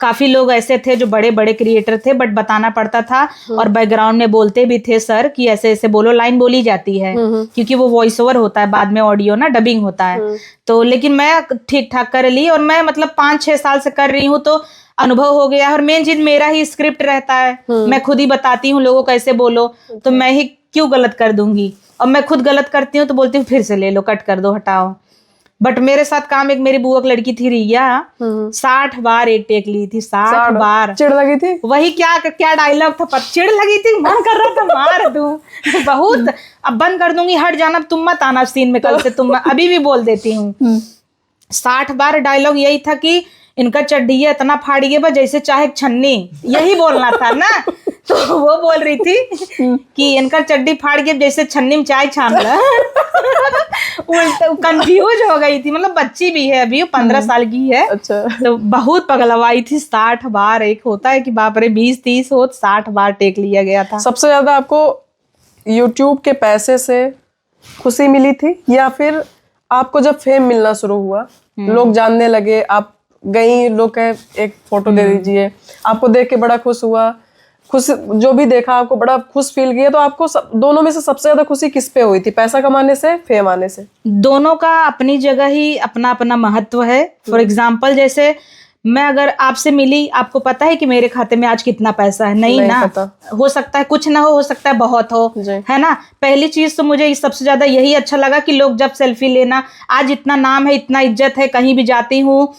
काफी लोग ऐसे थे जो बड़े बड़े क्रिएटर थे, बट बताना पड़ता था और बैकग्राउंड में बोलते भी थे सर कि ऐसे ऐसे बोलो, लाइन बोली जाती है, क्योंकि वो वॉइस ओवर होता है, बाद में ऑडियो ना डबिंग होता है। तो लेकिन मैं ठीक ठाक कर ली, और मैं मतलब 5-6 साल से कर रही हूँ, तो अनुभव हो गया है। और मेन चीज मेरा ही स्क्रिप्ट रहता है, मैं खुद ही बताती हूँ लोगों कैसे बोलो, तो मैं ही क्यों गलत कर दूंगी। और मैं खुद गलत करती हूँ तो बोलती हूँ फिर से ले लो, कट कर दो, हटाओ। बट मेरे साथ काम, एक मेरी बुआ की लड़की थी रिया, 60 बार एक टेक ली थी, 60 बार। चिढ़ लगी थी? वही क्या डायलॉग था, चिढ़ लगी थी, मन कर रहा था मार दूं बहुत। अब बंद कर दूंगी, हट जाना, तुम मत आना सीन में, कल से तुम, अभी भी बोल देती हूँ। 60 बार डायलॉग यही था कि इनका चड्ढिया इतना फाड़िए बा जैसे चाहे छन्नी, यही बोलना था ना। तो वो बोल रही थी कि इनका चड्डी फाड़ के जैसे छन्नी में चाय छान ला। कंफ्यूज हो गई थी, मतलब बच्ची भी है अभी, 15 साल की है। अच्छा। तो बहुत पगलवाई थी। 60 बार, एक होता है कि बाप रे 20-30 हो, 60 बार टेक लिया गया था। सबसे ज्यादा आपको यूट्यूब के पैसे से खुशी मिली थी, या फिर आपको जब फेम मिलना शुरू हुआ, लोग जानने लगे, आप गई, लोग कहे एक फोटो दे दीजिए, आपको देख के बड़ा खुश हुआ, खुश जो भी देखा आपको बड़ा खुश फील किया, तो आपको दोनों में से सबसे ज्यादा खुशी किस पे हुई थी, पैसा कमाने से, फेम आने से? दोनों का अपनी जगह ही अपना अपना महत्व है। फॉर एग्जाम्पल, जैसे मैं अगर आपसे मिली, आपको पता है कि मेरे खाते में आज कितना पैसा है? नहीं ना पता। हो सकता है कुछ ना हो सकता है बहुत हो, है ना। पहली चीज तो मुझे सबसे ज्यादा यही अच्छा लगा कि लोग जब सेल्फी लेना, आज इतना नाम है, इतना इज्जत है, कहीं भी जाती हूँ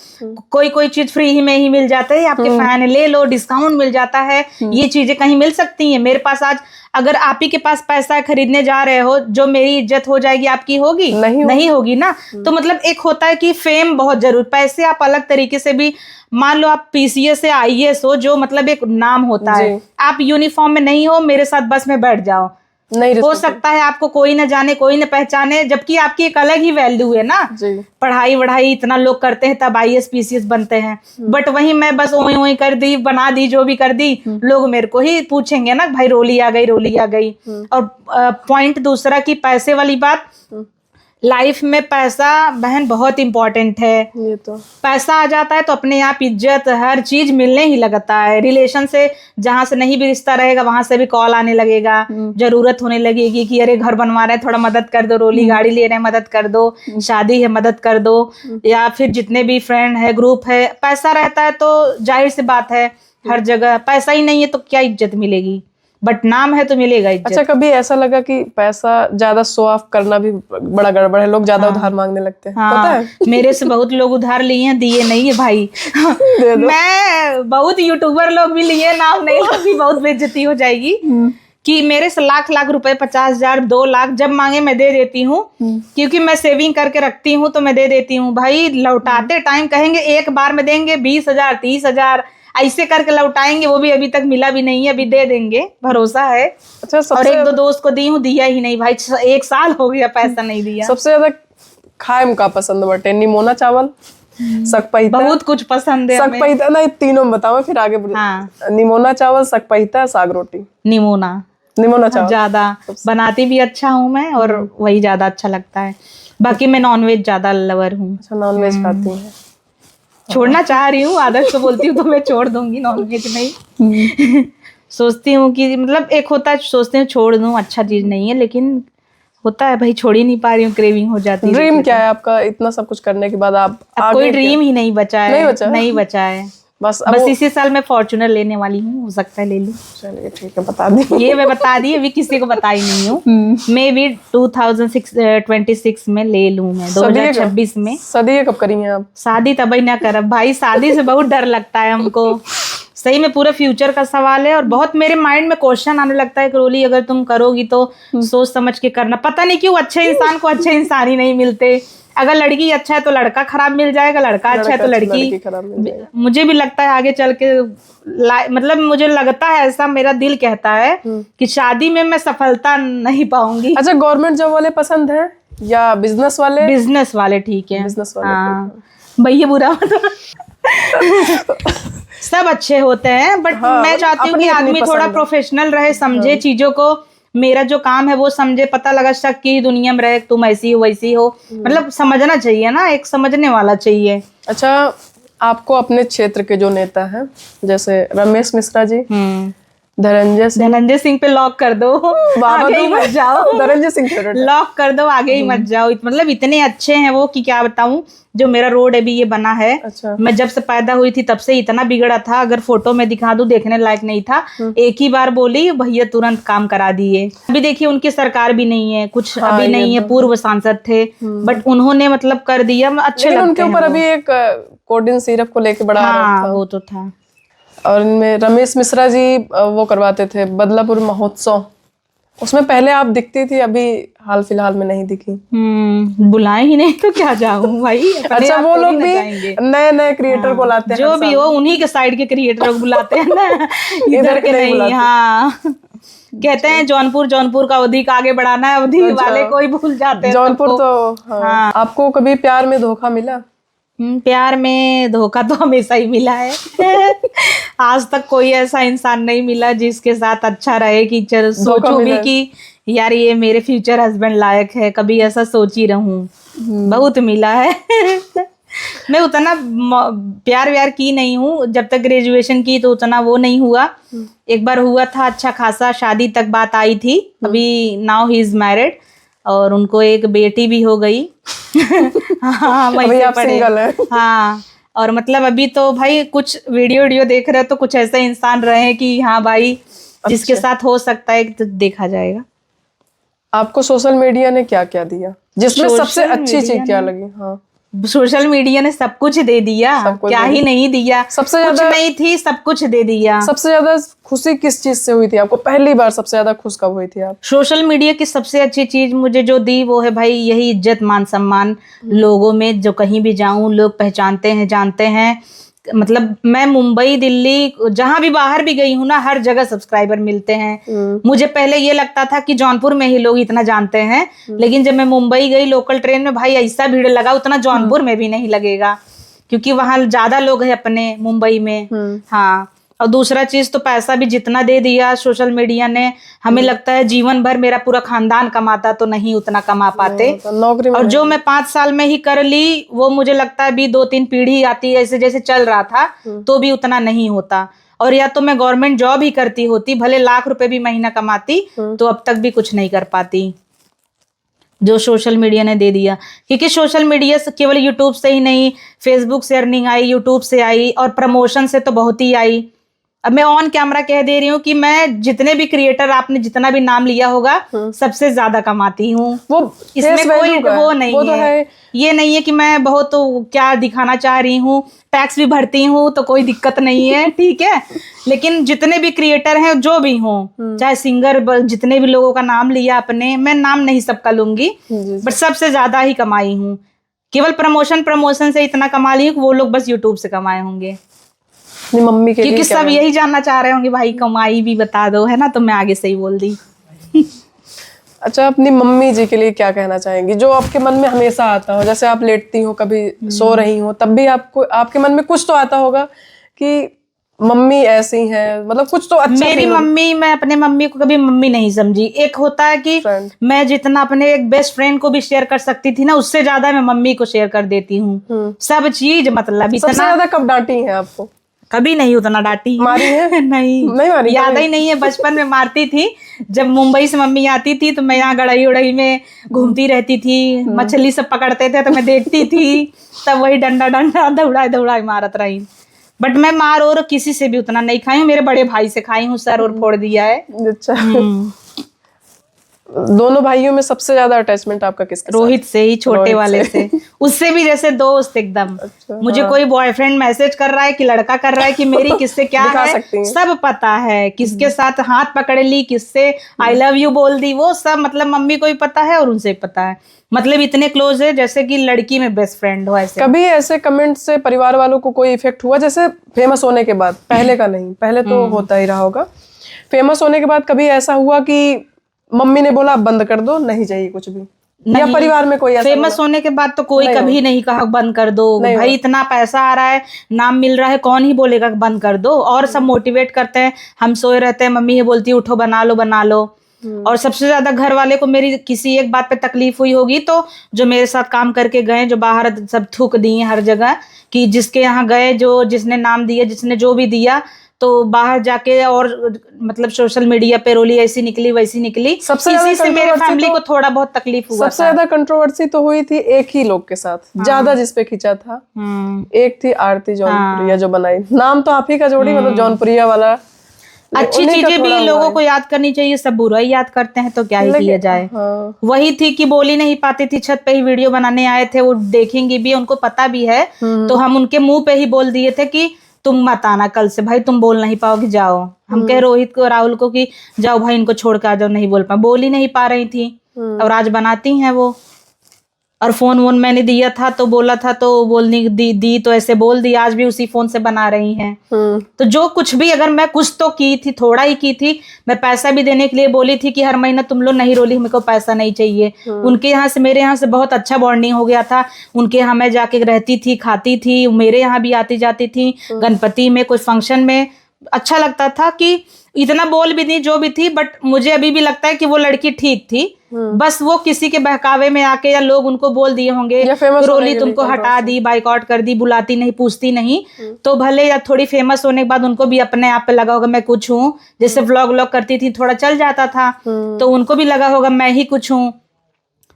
कोई चीज फ्री ही में ही मिल जाता है, आपके फैन ले लो, डिस्काउंट मिल जाता है, ये चीजें कहीं मिल सकती हैं। मेरे पास आज अगर आप ही के पास पैसा है, खरीदने जा रहे हो, जो मेरी इज्जत हो जाएगी, आपकी होगी? नहीं होगी ना। तो मतलब एक होता है कि फेम बहुत जरूर, पैसे आप अलग तरीके से भी, मान लो आप पीसीएस से आईएएस हो, जो मतलब एक नाम होता है, आप यूनिफॉर्म में नहीं हो, मेरे साथ बस में बैठ जाओ, नहीं हो सकता है आपको कोई न जाने, कोई न पहचाने, जबकि आपकी एक अलग ही वैल्यू है ना। पढ़ाई वढ़ाई इतना लोग करते हैं, तब आईएएस पीसीएस बनते हैं, बट वहीं मैं बस ओई ओई कर दी, बना दी, जो भी कर दी, लोग मेरे को ही पूछेंगे ना, भाई रोली आ गई, रोली आ गई। और पॉइंट दूसरा की पैसे वाली बात, लाइफ में पैसा बहन बहुत इम्पोर्टेंट है। ये तो पैसा आ जाता है तो अपने आप इज्जत हर चीज मिलने ही लगता है। रिलेशन से जहां से नहीं भी रिश्ता रहेगा वहां से भी कॉल आने लगेगा, जरूरत होने लगेगी कि अरे घर बनवा रहे हैं थोड़ा मदद कर दो, रोली गाड़ी ले रहे हैं मदद कर दो, शादी है मदद कर दो, या फिर जितने भी फ्रेंड है ग्रुप है, पैसा रहता है तो जाहिर सी बात है हर जगह। पैसा ही नहीं है तो क्या इज्जत मिलेगी, बट नाम है तो मिलेगा इज्जत। अच्छा, कभी ऐसा लगा कि पैसा ज्यादा शो ऑफ करना भी बड़ा गड़बड़ है, लोग ज्यादा उधार मांगने लगते हैं? पता है मेरे से बहुत लोग उधार लिए हैं, दिए नहीं है भाई। दे दो। मैं बहुत यूट्यूबर लोग भी लिए, नाम नहीं लूंगी बहुत बेइज्जती हो जाएगी, कि मेरे से लाख रुपए 50,000 2 लाख जब मांगे मैं दे देती हूँ, क्योंकि मैं सेविंग करके रखती हूँ तो मैं दे देती हूँ। भाई लौटाते टाइम कहेंगे एक बार में देंगे 20,000 30,000 ऐसे करके लौटाएंगे, वो भी अभी तक मिला भी नहीं है, अभी दे देंगे भरोसा है। अच्छा, और एक दो दोस्त को दी हूँ, दिया ही नहीं भाई, 1 साल हो गया पैसा नहीं दिया। सबसे ज्यादा खाए में का पसंद बटे? निमोना चावल, सकपैता? बहुत कुछ पसंद है हमें। सकपैता नहीं, तीनों में बताओ फिर आगे बढ़ो। हाँ। निमोना चावल, सकपैता, साग रोटी। निमोना चावल ज्यादा बनाती भी अच्छा हूँ मैं, और वही ज्यादा अच्छा लगता है। बाकी मैं नॉनवेज ज्यादा लवर हूँ। अच्छा, नॉनवेज खाती हैं? छोड़ना चाह रही हूँ, आदत से बोलती हूँ तो मैं छोड़ दूंगी नॉनवेज नहीं। सोचती हूँ कि मतलब एक होता है सोचते हैं छोड़ दूँ, अच्छा चीज नहीं है, लेकिन होता है भाई छोड़ ही नहीं पा रही हूँ, क्रेविंग हो जाती है। ड्रीम क्या है आपका इतना सब कुछ करने के बाद? आप अब कोई ड्रीम ही नहीं बचा है। नहीं बचा है। बस इसी साल मैं फॉर्च्यूनर लेने वाली हूँ, हो सकता है ले लूँ। चलिए ठीक है, बता दी। ये मैं बता दी, अभी किसी को बताई नहीं हूँ। मे भी 2026 में ले लूँ मैं, 2026 में। शादी कब करी हैं आप? शादी तभी ना करब भाई, शादी से बहुत डर लगता है हमको, सही में पूरा फ्यूचर का सवाल है। और बहुत मेरे माइंड में क्वेश्चन आने लगता है कि रोली अगर तुम करोगी तो सोच समझ के करना। पता नहीं क्यों अच्छे इंसान को अच्छे इंसान ही नहीं मिलते। अगर लड़की अच्छा है तो लड़का खराब मिल जाएगा, लड़का अच्छा है तो लड़की खराब मिल जाएगी। मुझे भी लगता है आगे चल के मतलब मुझे लगता है ऐसा, मेरा दिल कहता है कि शादी में मैं सफलता नहीं पाऊंगी। अच्छा, गवर्नमेंट जॉब वाले पसंद है या बिजनेस वाले? बिजनेस वाले ठीक है। बिजनेस वाले। हाँ भैया बुरा सब अच्छे होते हैं, बट मैं चाहती हूँ कि आदमी थोड़ा प्रोफेशनल रहे, समझे चीजों को। मेरा जो काम है वो समझे, पता लगा शक की दुनिया में रहे, तुम ऐसी हो वैसी हो, मतलब समझना चाहिए ना, एक समझने वाला चाहिए। अच्छा, आपको अपने क्षेत्र के जो नेता हैं जैसे रमेश मिश्रा जी, धनंजय सिंह पे लॉक कर दो, आगे ही मत जाओ। धनंजय सिंह लॉक कर दो, आगे ही मत जाओ। मतलब इतने अच्छे हैं वो कि क्या बताऊं। जो मेरा रोड अभी ये बना है, अच्छा। मैं जब से पैदा हुई थी तब से इतना बिगड़ा था, अगर फोटो में दिखा दूं देखने लायक नहीं था। एक ही बार बोली भैया तुरंत काम करा दिए। अभी देखिए उनकी सरकार भी नहीं है कुछ, अभी नहीं है, पूर्व सांसद थे बट उन्होंने मतलब कर दिया, अच्छे लगते हैं। उनके ऊपर अभी एक कोडिन सिरप को लेके बड़ा हाँ वो तो था। और इनमें रमेश मिश्रा जी वो करवाते थे बदलापुर महोत्सव, उसमें पहले आप दिखती थी, अभी हाल फिलहाल में नहीं दिखी। बुलाए ही नहीं तो क्या जाऊं भाई। अच्छा, वो लोग भी नए नए क्रिएटर को लाते हैं, जो भी हो उन्हीं के साइड के क्रिएटर को बुलाते हैं ना, इधर के नहीं। हाँ कहते हैं जौनपुर का अवधि का आगे बढ़ाना है, अवधि वाले को ही भूल जाते हैं। जौनपुर तो हाँ। आपको कभी प्यार में धोखा मिला? प्यार में धोखा तो हमेशा ही मिला है। आज तक कोई ऐसा इंसान नहीं मिला जिसके साथ अच्छा रहे कि सोचूं भी कि यार ये मेरे फ्यूचर हस्बैंड लायक है, कभी ऐसा सोच ही रहूं। बहुत मिला है। मैं उतना प्यार व्यार की नहीं हूँ, जब तक ग्रेजुएशन की तो उतना वो नहीं हुआ। एक बार हुआ था अच्छा खासा, शादी तक बात आई थी। अभी नाउ ही इज मैरिड और उनको एक बेटी भी हो गई। हाँ अभी आप सिंगल है। हाँ, और मतलब अभी तो भाई कुछ वीडियो देख रहे तो कुछ ऐसे इंसान रहे कि हाँ भाई जिसके साथ हो सकता है तो देखा जाएगा। आपको सोशल मीडिया ने क्या क्या दिया, जिसमें सबसे अच्छी चीज क्या लगी? हाँ, सोशल मीडिया ने सब कुछ दे दिया, क्या ही नहीं दिया। सबसे ज्यादा नहीं थी, सब कुछ दे दिया। सबसे ज्यादा खुशी किस चीज से हुई थी आपको? पहली बार सबसे ज्यादा खुश कब हुई थी आप? सोशल मीडिया की सबसे अच्छी चीज मुझे जो दी वो है भाई यही इज्जत मान सम्मान। लोगों में जो कहीं भी जाऊं लोग पहचानते हैं, जानते हैं। मतलब मैं मुंबई दिल्ली जहां भी बाहर भी गई हूँ ना, हर जगह सब्सक्राइबर मिलते हैं। मुझे पहले ये लगता था कि जौनपुर में ही लोग इतना जानते हैं, लेकिन जब मैं मुंबई गई लोकल ट्रेन में भाई ऐसा भीड़ लगा उतना जौनपुर में भी नहीं लगेगा, क्योंकि वहां ज्यादा लोग हैं अपने मुंबई में। हाँ, और दूसरा चीज तो पैसा भी जितना दे दिया सोशल मीडिया ने, हमें लगता है जीवन भर मेरा पूरा खानदान कमाता तो नहीं उतना कमा पाते। तो नौकरी में और जो मैं 5 साल में ही कर ली वो मुझे लगता है अभी 2-3 पीढ़ी आती है ऐसे जैसे चल रहा था तो भी उतना नहीं होता। और या तो मैं गवर्नमेंट जॉब ही करती होती, भले लाख रुपए भी महीना कमाती तो अब तक भी कुछ नहीं कर पाती जो सोशल मीडिया ने दे दिया। क्योंकि सोशल मीडिया से केवल यूट्यूब से ही नहीं, फेसबुक से अर्निंग आई, यूट्यूब से आई और प्रमोशन से तो बहुत ही आई। अब मैं ऑन कैमरा कह दे रही हूँ कि मैं जितने भी क्रिएटर आपने जितना भी नाम लिया होगा सबसे ज्यादा कमाती हूँ। वो इसमें face कोई value का वो नहीं वो तो है। ये नहीं है कि मैं बहुत तो क्या दिखाना चाह रही हूँ, टैक्स भी भरती हूँ तो कोई दिक्कत नहीं है, ठीक है। लेकिन जितने भी क्रिएटर हैं जो भी हों, चाहे सिंगर, जितने भी लोगों का नाम लिया आपने, मैं नाम नहीं सबका लूंगी बट सबसे ज्यादा ही कमाई हूँ। केवल प्रमोशन से इतना कमा ली हूँ कि वो लोग बस यूट्यूब से कमाए होंगे। अपनी मम्मी के लिए क्योंकि सब यही जानना चाह रहे होंगे भाई कमाई भी बता दो, है ना, तो मैं आगे से ही बोल दी। अच्छा, अपनी मम्मी जी के लिए क्या कहना चाहेंगी जो आपके मन में हमेशा आता हो? जैसे आप लेटती हो, कभी सो रही हो, तब भी आपको आपके मन में कुछ तो आता होगा कि मम्मी ऐसी है, मतलब कुछ तो अच्छा। मेरी मम्मी, मैं अपने मम्मी को कभी मम्मी नहीं समझी। एक होता है कि मैं जितना अपने एक बेस्ट फ्रेंड को भी शेयर कर सकती थी ना, उससे ज्यादा मैं मम्मी को शेयर कर देती हूँ सब चीज। मतलब सबसे ज्यादा कब डांटी है आपको? कभी नहीं उतना डांटी, मारी है? नहीं मारी, याद ही नहीं है। बचपन में मारती थी, जब मुंबई से मम्मी आती थी तो मैं यहाँ गड़ाई उड़ाई में घूमती रहती थी, मछली सब पकड़ते थे तो मैं देखती थी, तब वही डंडा डंडा दौड़ाए दौड़ाए मारत रही। बट मैं मार और किसी से भी उतना नहीं खाई हूँ, मेरे बड़े भाई से खाई हूँ, सर और फोड़ दिया है। अच्छा। दोनों भाइयों में सबसे ज्यादा अटैचमेंट आपका किसके साथ? रोहित से ही, छोटे वाले से। उससे भी जैसे दोस्त एकदम। अच्छा, मुझे कोई बॉयफ्रेंड मैसेज कर रहा है कि लड़का कर रहा है कि मेरी किससे क्या है सब पता है, किसके साथ हाथ पकड़ ली, किससे आई लव यू बोल दी, वो सब मतलब मम्मी को भी पता है और उनसे भी पता है। मतलब इतने क्लोज है जैसे कि लड़की में बेस्ट फ्रेंड हो। ऐसे कभी ऐसे कमेंट से परिवार वालों को कोई इफेक्ट हुआ, जैसे फेमस होने के बाद? पहले का नहीं, पहले तो होता ही रहा होगा। फेमस होने के बाद कभी ऐसा हुआ कि मम्मी ने बोला अब बंद कर दो, नहीं चाहिए कुछ भी? या परिवार में कोई ऐसा? फेमस होने के बाद तो कोई कभी नहीं कहा बंद कर दो भाई, इतना पैसा आ रहा है, नाम मिल रहा है, कौन ही बोलेगा बंद कर दो। और सब मोटिवेट करते हैं, हम सोए रहते हैं, मम्मी ये बोलती है उठो बना लो बना लो। और सबसे ज्यादा घर वाले को मेरी किसी एक बात पे तकलीफ हुई होगी तो जो मेरे साथ काम करके गए, जो बाहर सब थूक दिए हर जगह कि जिसके यहाँ गए, जो जिसने नाम दिया, जिसने जो भी दिया, तो बाहर जाके और मतलब सोशल मीडिया पे रोली ऐसी निकली वैसी निकली। सबसे इसी से मेरे फैमिली को थोड़ा बहुत तकलीफ हुआ। सबसे ज्यादा कंट्रोवर्सी तो हुई थी एक ही लोग के साथ, ज्यादा जिसपे खींचा था। एक थी आरती जौनपुरिया जो बनाई, नाम तो आप ही का जोड़ी, मतलब जौनपुरिया वाला। अच्छी चीजें भी लोगों को याद करनी चाहिए, सब बुरा ही याद करते हैं तो क्या ही किया जाए। वही थी कि बोल ही नहीं पाती थी, छत पे ही वीडियो बनाने आए थे, वो देखेंगे भी, उनको पता भी है, तो हम उनके मुंह पे ही बोल दिए थे कि तुम मत आना कल से भाई, तुम बोल नहीं पाओगे, जाओ। हम कह रोहित को, राहुल को कि जाओ भाई इनको छोड़ के आ जाओ, नहीं बोल बोल ही नहीं पा रही थी। और आज बनाती हैं वो। और फोन वोन मैंने दिया था तो बोला था तो बोलने दी तो ऐसे बोल दी, आज भी उसी फोन से बना रही हैं। तो जो कुछ भी, अगर मैं कुछ तो की थी, थोड़ा ही की थी, मैं पैसा भी देने के लिए बोली थी कि हर महीना तुम लोग नहीं रोली, मेरे को पैसा नहीं चाहिए। उनके यहाँ से मेरे यहाँ से बहुत अच्छा बॉन्डिंग हो गया था। उनके यहाँ मैं जाके रहती थी, खाती थी, मेरे यहाँ भी आती जाती थी, गणपति में कोई फंक्शन में अच्छा लगता था। कि इतना बोल भी नहीं जो भी थी, बट मुझे अभी भी लगता है कि वो लड़की ठीक थी। बस वो किसी के बहकावे में आके, या लोग उनको बोल दिए होंगे रोली तुमको हटा दी, बाइकआउट कर दी, बुलाती नहीं, पूछती नहीं। तो भले या थोड़ी फेमस होने के बाद उनको भी अपने आप पे लगा होगा मैं कुछ हूँ, जैसे व्लॉग करती थी थोड़ा चल जाता था, तो उनको भी लगा होगा मैं ही कुछ हूँ।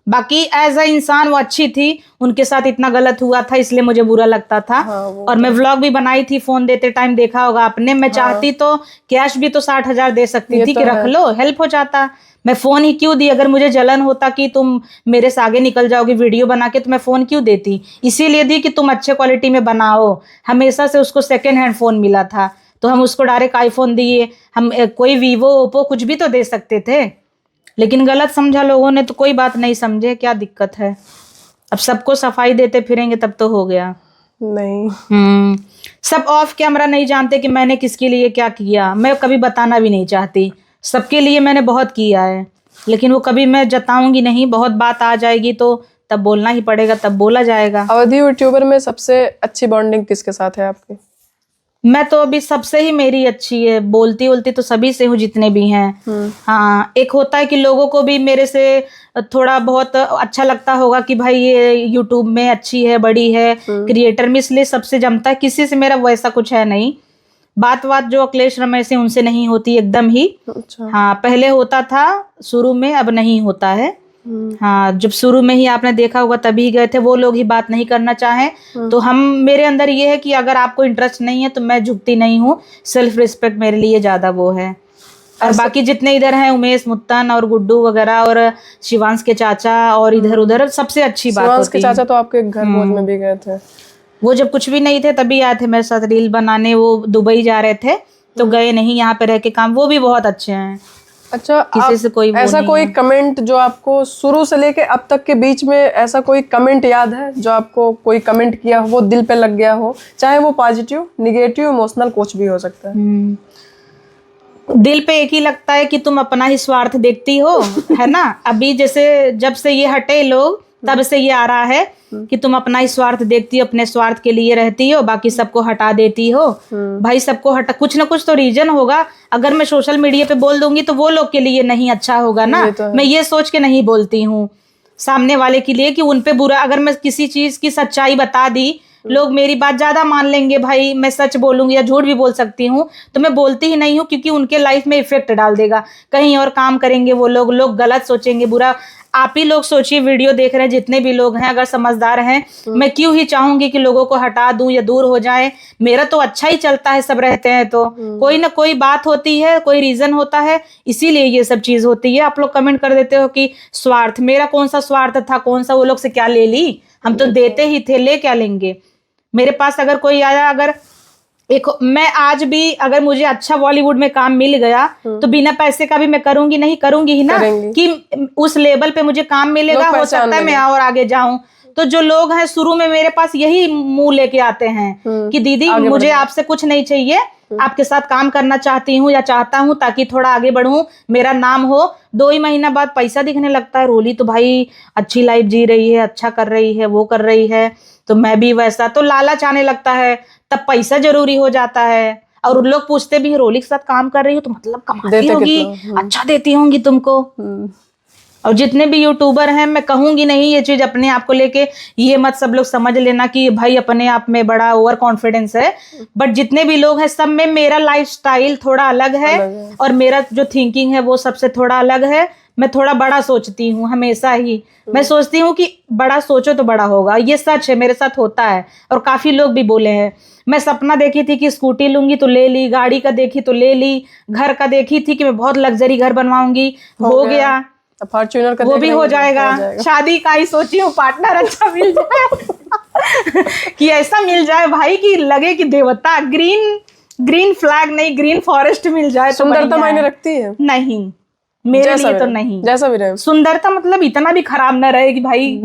बाकी एज अ इंसान वो अच्छी थी, उनके साथ इतना गलत हुआ था इसलिए मुझे बुरा लगता था। और मैं व्लॉग भी बनाई थी, फोन देते टाइम देखा होगा आपने। मैं चाहती तो कैश भी तो 60,000 दे सकती थी कि रख लो, हेल्प हो जाता। मैं फोन ही क्यों दी? अगर मुझे जलन होता कि तुम मेरे से आगे निकल जाओगे वीडियो बना के, तो मैं फोन क्यों देती? इसीलिए दी कि तुम अच्छे क्वालिटी में बनाओ। हमेशा से उसको सेकेंड हैंड फोन मिला था तो हम उसको डायरेक्ट आईफोन दिए। हम कोई वीवो ओप्पो कुछ भी तो दे सकते थे, लेकिन गलत समझा लोगों ने तो कोई बात नहीं समझे, क्या दिक्कत है? अब सबको सफाई देते फिरेंगे तब तो हो गया। नहीं सब ऑफ कैमरा नहीं जानते कि मैंने किसके लिए क्या किया। मैं कभी बताना भी नहीं चाहती, सबके लिए मैंने बहुत किया है, लेकिन वो कभी मैं जताऊंगी नहीं। बहुत बात आ जाएगी तो तब बोलना ही पड़ेगा, तब बोला जाएगा। अवधी यूट्यूबर में सबसे अच्छी बॉन्डिंग किसके साथ है आपकी? मैं तो अभी सबसे ही मेरी अच्छी है, बोलती बोलती तो सभी से हूँ जितने भी हैं। हाँ, एक होता है कि लोगों को भी मेरे से थोड़ा बहुत अच्छा लगता होगा कि भाई ये यूट्यूब में अच्छी है, बड़ी है, क्रिएटर में, इसलिए सबसे जमता है। किसी से मेरा वैसा कुछ है नहीं। बात जो अखिलेश रमेश है उनसे नहीं होती एकदम ही। अच्छा। हाँ, पहले होता था शुरू में, अब नहीं होता है। हाँ, जब शुरू में ही आपने देखा होगा तभी गए थे, वो लोग ही बात नहीं करना चाहें तो हम, मेरे अंदर ये है कि अगर आपको इंटरेस्ट नहीं है तो मैं झुकती नहीं हूँ। सेल्फ रिस्पेक्ट मेरे लिए ज्यादा वो है। और बाकी जितने इधर हैं, उमेश मुत्तन और गुड्डू वगैरह और शिवांश के चाचा और इधर उधर, सबसे अच्छी बात शिवांश के होती है। चाचा तो आपके घर भोज में भी गए थे। वो जब कुछ भी नहीं थे तभी आए थे मेरे साथ रील बनाने। वो दुबई जा रहे थे तो गए नहीं, यहाँ पे रह के काम। वो भी बहुत अच्छे हैं। अच्छा, किसी से कोई वो ऐसा नहीं कोई है। कमेंट जो आपको शुरू से लेके अब तक के बीच में, ऐसा कोई कमेंट याद है जो आपको कोई कमेंट किया हो, वो दिल पे लग गया हो, चाहे वो पॉजिटिव, निगेटिव, इमोशनल कुछ भी हो सकता है? दिल पे एक ही लगता है कि तुम अपना ही स्वार्थ देखती हो, है ना। अभी जैसे जब से ये हटे लोग, तब से ये आ रहा है कि तुम अपना ही स्वार्थ देखती हो, अपने स्वार्थ के लिए रहती हो, बाकी सबको हटा देती हो। भाई सबको हटा, कुछ ना कुछ तो रीजन होगा। अगर मैं सोशल मीडिया पे बोल दूंगी तो वो लोग के लिए नहीं अच्छा होगा ना। मैं ये सोच के नहीं बोलती हूँ सामने वाले के लिए कि उन पे बुरा, अगर मैं किसी चीज की सच्चाई बता दी, लोग मेरी बात ज्यादा मान लेंगे। भाई मैं सच बोलूंगी या झूठ भी बोल सकती हूँ, तो मैं बोलती ही नहीं हूँ, क्योंकि उनके लाइफ में इफेक्ट डाल देगा। कहीं और काम करेंगे वो लोग गलत सोचेंगे, बुरा। आप ही लोग सोचिए, वीडियो देख रहे हैं जितने भी लोग हैं, अगर समझदार हैं, मैं क्यों ही चाहूंगी कि लोगों को हटा दूं या दूर हो जाए। मेरा तो अच्छा ही चलता है, सब रहते हैं तो कोई ना कोई बात होती है, कोई रीजन होता है, इसीलिए ये सब चीज होती है। आप लोग कमेंट कर देते हो कि स्वार्थ, मेरा कौन सा स्वार्थ था, कौन सा, वो लोग से क्या ले ली, हम तो देते ही थे, ले क्या लेंगे। मेरे पास अगर कोई आया, अगर एक, मैं आज भी अगर मुझे अच्छा बॉलीवुड में काम मिल गया तो बिना पैसे का भी मैं करूंगी, नहीं करूंगी ही ना, कि उस लेवल पे मुझे काम मिलेगा, हो सकता है मैं और आगे जाऊं। तो जो लोग हैं शुरू में मेरे पास यही मुंह लेके आते हैं कि दीदी मुझे आपसे कुछ नहीं चाहिए, आपके साथ काम करना चाहती हूँ या चाहता हूँ ताकि थोड़ा आगे बढ़ूं, मेरा नाम हो। 2 ही महीना बाद पैसा दिखने लगता है। रोली तो भाई अच्छी लाइफ जी रही है, अच्छा कर रही है, वो कर रही है, तो मैं भी वैसा, तो लालच आने लगता है, तब पैसा जरूरी हो जाता है। और उन लोग पूछते भी, रोली के साथ काम कर रही हो तो मतलब कमाती होगी, अच्छा देती होंगी तुमको। और जितने भी यूट्यूबर हैं, मैं कहूंगी नहीं ये चीज अपने आप को लेके, ये मत सब लोग समझ लेना कि भाई अपने आप में बड़ा ओवर कॉन्फिडेंस है। बट जितने भी लोग हैं, सब में मेरा लाइफ स्टाइल थोड़ा अलग है और मेरा जो थिंकिंग है वो सबसे थोड़ा अलग है। मैं थोड़ा बड़ा सोचती हूँ हमेशा ही। मैं सोचती हूँ कि बड़ा सोचो तो बड़ा होगा, ये सच है, मेरे साथ होता है और काफी लोग भी बोले हैं। मैं सपना देखी थी कि स्कूटी लूंगी तो ले ली, गाड़ी का देखी तो ले ली, घर का देखी थी कि मैं बहुत लग्जरी घर बनवाऊंगी, हो गया। फॉर्च्यूनर का वो भी हो जाएगा। शादी का ही सोची हूँ, पार्टनर अच्छा मिल जाए कि ऐसा मिल जाए भाई कि लगे कि देवता, ग्रीन फ्लैग नहीं, ग्रीन फॉरेस्ट मिल जाए। सुंदरता मायने रखती है? नहीं, मेरे लिए तो नहीं। जैसा भी रहे, सुंदरता मतलब इतना भी खराब ना रहे कि भाई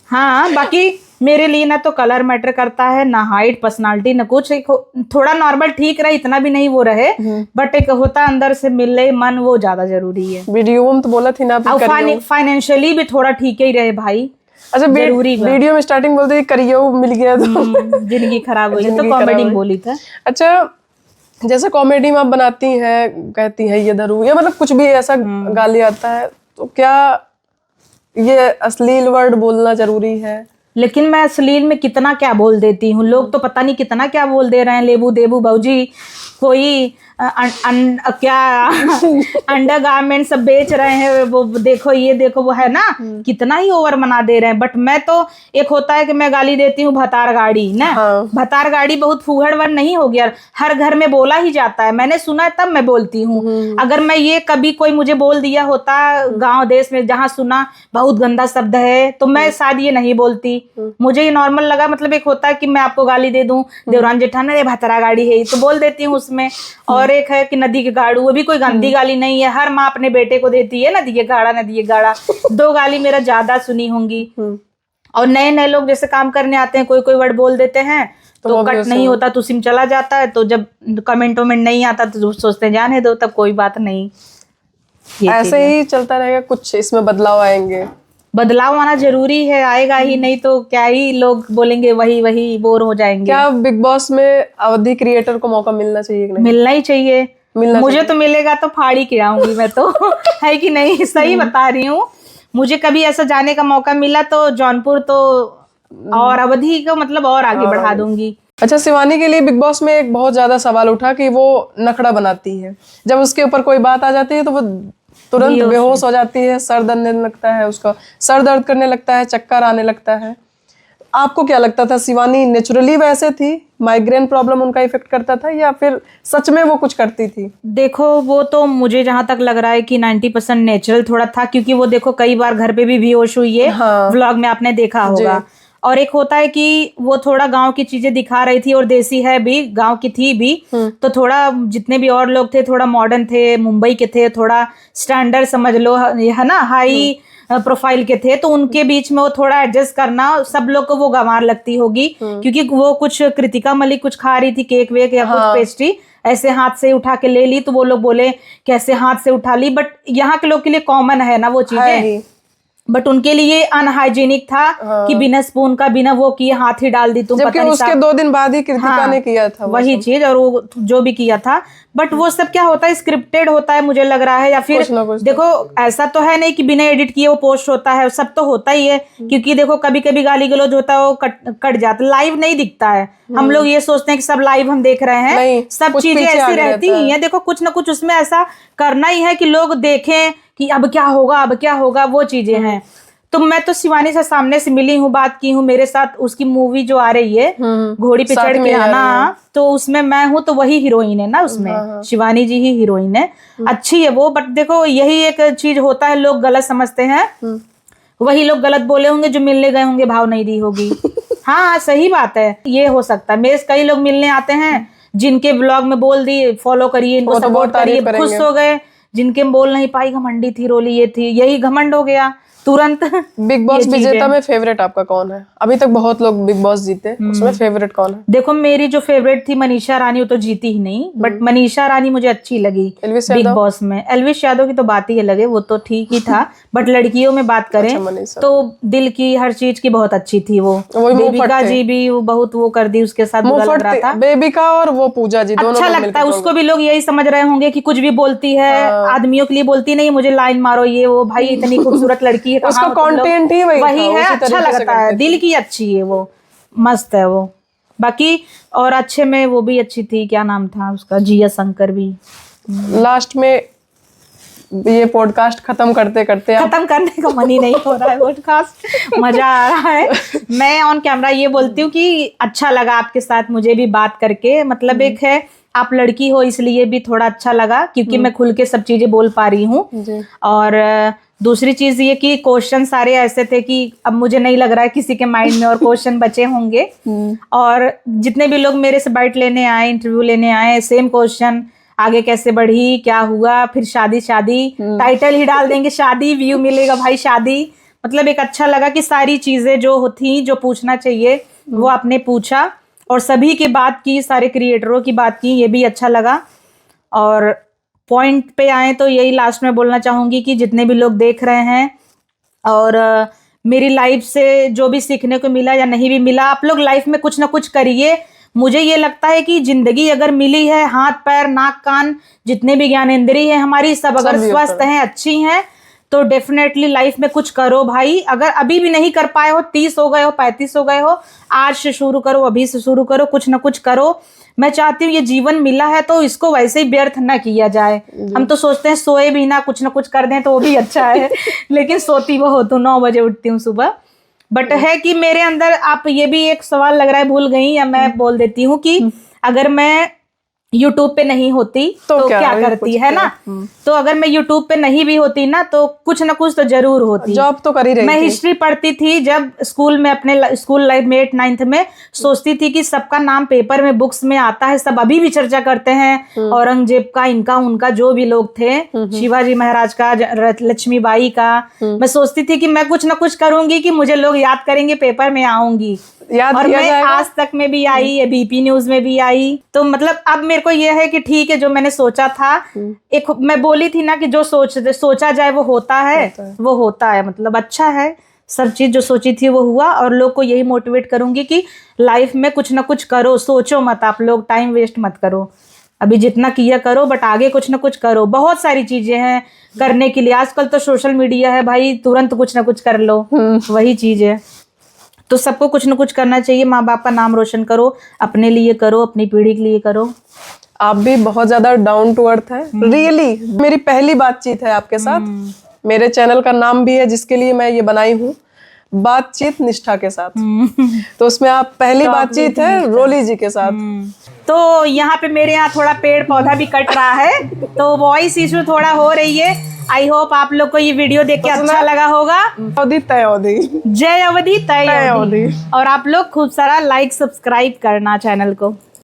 हाँ, बाकी मेरे लिए ना तो कलर मैटर करता है, ना हाइट, पर्सनालिटी, ना कुछ। एक थोड़ा नॉर्मल ठीक रहे, इतना भी नहीं वो रहे, बट एक होता अंदर से मिले मन, वो ज्यादा जरूरी है। वीडियो में तो बोला थी ना, फाइनेंशियली भी थोड़ा ठीक ही रहे भाई। अच्छा, जरूरी वीडियो में स्टार्टिंग बोलते करियो मिल गया तो जिंदगी खराब हुई, तो कॉमेडी बोली था। अच्छा, जैसे कॉमेडी में आप बनाती हैं, कहती हैं ये धरू, या मतलब कुछ भी ऐसा गाली आता है, तो क्या ये अश्लील वर्ड बोलना जरूरी है? लेकिन मैं अश्लील में कितना क्या बोल देती हूँ, लोग तो पता नहीं कितना क्या बोल दे रहे हैं। लेबू देबू भाऊजी, कोई क्या अंडर गारमेंट सब बेच रहे हैं, वो देखो, ये देखो, वो है ना, कितना ही ओवर मना दे रहे हैं। बट मैं तो, एक होता है कि मैं गाली देती हूँ भतार गाड़ी ना, भतार गाड़ी बहुत फूहड़ वर्ड नहीं हो गया, हर घर में बोला ही जाता है, मैंने सुना है तब मैं बोलती हूँ। अगर मैं ये कभी कोई मुझे बोल दिया होता गांव देश में, जहाँ सुना बहुत गंदा शब्द है, तो मैं शायद ये नहीं बोलती। मुझे ये नॉर्मल लगा। मतलब एक होता है कि मैं आपको गाली दे दूं, देवरान जेठान, अरे भतरा गाड़ी है, तो बोल देती हूँ उसमें। और एक है कि नदी के गाड़ू, वो भी कोई गंदी गाली नहीं है, हर माँ अपने बेटे को देती है, नदी के गाड़ा, नदी के गाड़ा। 2 गाली मेरा ज्यादा सुनी होंगी। और नए नए लोग जैसे काम करने आते हैं, कोई कोई वर्ड बोल देते हैं तो कट नहीं होता, तो सिम चला जाता है। तो जब कमेंट वमेंट नहीं आता तो सोचते हैं जाने दो, तब कोई बात नहीं। ऐसे ही चलता रहेगा, कुछ इसमें बदलाव आएंगे? बदलाव आना जरूरी है, आएगा ही नहीं तो क्या ही लोग बोलेंगे वही वही, बोर हो जाएंगे। क्या बिग बॉस में अवधि क्रिएटर को मौका मिलना चाहिए कि नहीं? मिलना ही चाहिए। मुझे तो मिलेगा तो फाड़ी के आऊंगी मैं तो है कि नहीं, सही बता रही हूँ। मुझे कभी ऐसा जाने का मौका मिला तो जौनपुर तो और अवधि को मतलब और आगे बढ़ा दूंगी। अच्छा, शिवानी के लिए बिग बॉस में एक बहुत ज्यादा सवाल उठा कि वो नखड़ा बनाती है, जब उसके ऊपर कोई बात आ जाती है तो वो तुरंत बेहोश हो जाती है, सर दर्द लगता है, उसका सर दर्द करने लगता है, चक्कर आने लगता है। आपको क्या लगता था, शिवानी नेचुरली वैसे थी, माइग्रेन प्रॉब्लम उनका इफेक्ट करता था, या फिर सच में वो कुछ करती थी? देखो वो तो मुझे जहां तक लग रहा है कि 90% नेचुरल थोड़ा था, क्योंकि वो देखो कई बार घर पे भी बेहोश हुई है। हाँ। व्लॉग में आपने देखा होगा। और एक होता है कि वो थोड़ा गांव की चीजें दिखा रही थी और देसी है भी, गांव की थी भी, तो थोड़ा जितने भी और लोग थे थोड़ा मॉडर्न थे, मुंबई के थे, थोड़ा स्टैंडर्ड समझ लो है ना, हाई प्रोफाइल के थे, तो उनके बीच में वो थोड़ा एडजस्ट करना सब लोग को वो गंवार लगती होगी, क्योंकि वो कुछ कृतिका मलिक कुछ खा रही थी केक वेक या कुछ पेस्ट्री, ऐसे हाथ से उठा के ले ली, तो वो लोग बोले कैसे हाथ से उठा ली, बट यहाँ के लोग के लिए कॉमन है ना वो चीजें, बट उनके लिए अनहाइजीनिक था कि बिना स्पून का बिना वो किए हाथ ही डाल दी तुम, जबकि उसके 2 दिन बाद ही कृतिका ने किया था वही चीज, और वो जो भी किया था, बट वो सब क्या होता है, स्क्रिप्टेड होता है मुझे लग रहा है, या फिर कुछ देखो ऐसा तो है नहीं कि बिना एडिट किए वो पोस्ट होता है, सब तो होता ही है, क्योंकि देखो कभी कभी गाली गलौज होता है वो कट जाता, लाइव नहीं दिखता है। हम लोग ये सोचते हैं कि सब लाइव हम देख रहे हैं, सब चीजें ऐसी रहती ही है, देखो कुछ ना कुछ उसमें ऐसा करना ही है कि लोग देखें कि अब क्या होगा, अब क्या होगा, वो चीजें हैं। तो मैं तो शिवानी से सामने से मिली हूँ, बात की हूँ, मेरे साथ उसकी मूवी जो आ रही है घोड़ी पे चढ़ के आना, तो उसमें मैं हूँ, तो वही हीरोइन है ना उसमें, शिवानी जी ही हीरोइन है, अच्छी है वो। बट देखो यही एक चीज होता है, लोग गलत समझते हैं, वही लोग गलत बोले होंगे जो मिलने गए होंगे, भाव नहीं दी होगी। हाँ सही बात है, ये हो सकता है। मेरे कई लोग मिलने आते हैं जिनके ब्लॉग में बोल दिए फॉलो करिए, इनको सपोर्ट करिए, खुश हो गए, जिनके बोल नहीं पाई घमंडी थी, रोली ये थी, यही घमंड हो गया तुरंत। बिग बॉस विजेता में फेवरेट आपका कौन है? अभी तक बहुत लोग बिग बॉस जीते, उसमें फेवरेट कौन है? देखो मेरी जो फेवरेट थी मनीषा रानी, वो तो जीती ही नहीं, बट मनीषा रानी मुझे अच्छी लगी बिग बॉस में। एल्विश यादव की तो बात ही अलग है, वो तो ठीक ही था, बट लड़कियों में बात करें तो दिल की हर चीज की बहुत अच्छी थी वो। बेबिका जी भी वो बहुत वो कर दी, उसके साथ बुरा लग रहा था। बेबिका और वो पूजा जी दोनों अच्छा लगता है, उसको भी लोग यही समझ रहे होंगे कि कुछ भी बोलती है, आदमियों के लिए बोलती नहीं, मुझे लाइन मारो ये वो, भाई इतनी खूबसूरत लड़की है, उसका कंटेंट ही वही है, अच्छा लगता है, दिल की अच्छी है वो, मस्त है वो। बाकी और अच्छे में वो भी अच्छी थी, क्या नाम था उसका, जिया शंकर भी। लास्ट में ये पॉडकास्ट खत्म करते करते खत्म करने का मन ही नहीं हो रहा है, पॉडकास्ट मजा आ रहा है। मैं ऑन कैमरा ये बोलती हूँ कि अच्छा लगा आपके साथ मुझे भी बात करके, मतलब एक है आप लड़की हो इसलिए भी थोड़ा अच्छा लगा, क्योंकि मैं खुल के सब चीजें बोल पा रही हूँ। और दूसरी चीज ये कि क्वेश्चन सारे ऐसे थे कि अब मुझे नहीं लग रहा है किसी के माइंड में और क्वेश्चन बचे होंगे। और जितने भी लोग मेरे से बाइट लेने आए, इंटरव्यू लेने आए, सेम क्वेश्चन, आगे कैसे बढ़ी, क्या हुआ, फिर शादी, टाइटल ही डाल देंगे शादी, व्यू मिलेगा भाई शादी। मतलब एक अच्छा लगा कि सारी चीजें जो थी, जो पूछना चाहिए वो आपने पूछा, और सभी की बात की, सारे क्रिएटरों की बात की, ये भी अच्छा लगा। और पॉइंट पे आए तो यही लास्ट में बोलना चाहूंगी कि जितने भी लोग देख रहे हैं और मेरी लाइफ से जो भी सीखने को मिला या नहीं भी मिला, आप लोग लाइफ में कुछ ना कुछ करिए। मुझे ये लगता है कि जिंदगी अगर मिली है, हाथ पैर नाक कान जितने भी ज्ञानेंद्रिय है हमारी, सब अगर स्वस्थ हैं, अच्छी हैं, तो डेफिनेटली लाइफ में कुछ करो भाई। अगर अभी भी नहीं कर पाए हो, 30 हो गए हो, 35 हो गए हो, आज से शुरू करो, अभी से शुरू करो, कुछ ना कुछ करो। मैं चाहती हूँ ये जीवन मिला है तो इसको वैसे ही व्यर्थ ना किया जाए। हम तो सोचते हैं सोए भी ना, कुछ ना कुछ कर दें तो वो भी अच्छा है, लेकिन सोती बहुत हूँ, 9 बजे उठती हूँ सुबह। बट है कि मेरे अंदर, आप ये भी एक सवाल लग रहा है भूल गई, या मैं बोल देती हूँ कि अगर मैं यूट्यूब पे नहीं होती तो क्या करती, है ना? तो अगर मैं यूट्यूब पे नहीं भी होती ना, तो कुछ ना कुछ तो जरूर होती। जॉब तो कर ही रही मैं हिस्ट्री पढ़ती थी जब स्कूल में, अपने स्कूल लाइफ में 8th 9th में, सोचती थी कि सबका नाम पेपर में, बुक्स में आता है, सब अभी भी चर्चा करते हैं, औरंगजेब का, इनका उनका, जो भी लोग थे, शिवाजी महाराज का, लक्ष्मीबाई का। मैं सोचती थी कि मैं कुछ ना कुछ करूंगी कि मुझे लोग याद करेंगे, पेपर में आऊंगी, और मैं आज तक में भी आई, बीपी न्यूज में भी आई। तो मतलब अब मेरे को यह है कि ठीक है, जो मैंने सोचा था, एक मैं बोली थी ना कि जो सोचा जाए वो होता है, वो होता है, मतलब अच्छा है। सब चीज़ जो सोची थी वो हुआ। और लोग को यही मोटिवेट करूंगी कि लाइफ में कुछ ना कुछ करो, सोचो मत, आप लोग टाइम वेस्ट मत करो। अभी जितना किया करो, बट आगे कुछ ना कुछ करो। बहुत सारी चीजें हैं करने के लिए, आजकल तो सोशल मीडिया है भाई, तुरंत कुछ ना कुछ कर लो, वही चीज है। तो सबको कुछ ना कुछ करना चाहिए। माँ बाप का नाम रोशन करो, अपने लिए करो, अपनी पीढ़ी के लिए करो। आप भी बहुत ज्यादा डाउन टू अर्थ है, रियली। मेरी पहली बातचीत है आपके साथ। मेरे चैनल का नाम भी है जिसके लिए मैं ये बनाई हूँ, बातचीत निष्ठा के साथ। तो उसमें आप पहली बातचीत है रोली जी के साथ। तो यहाँ पे मेरे यहाँ थोड़ा पेड़ पौधा भी कट रहा है, तो वॉइस इशू थोड़ा हो रही है। आई होप आप लोग को ये वीडियो देख के अच्छा लगा होगा। अवधि तय अवधि, जय अवधि तय अवधि। और आप लोग खूब सारा लाइक सब्सक्राइब करना चैनल को।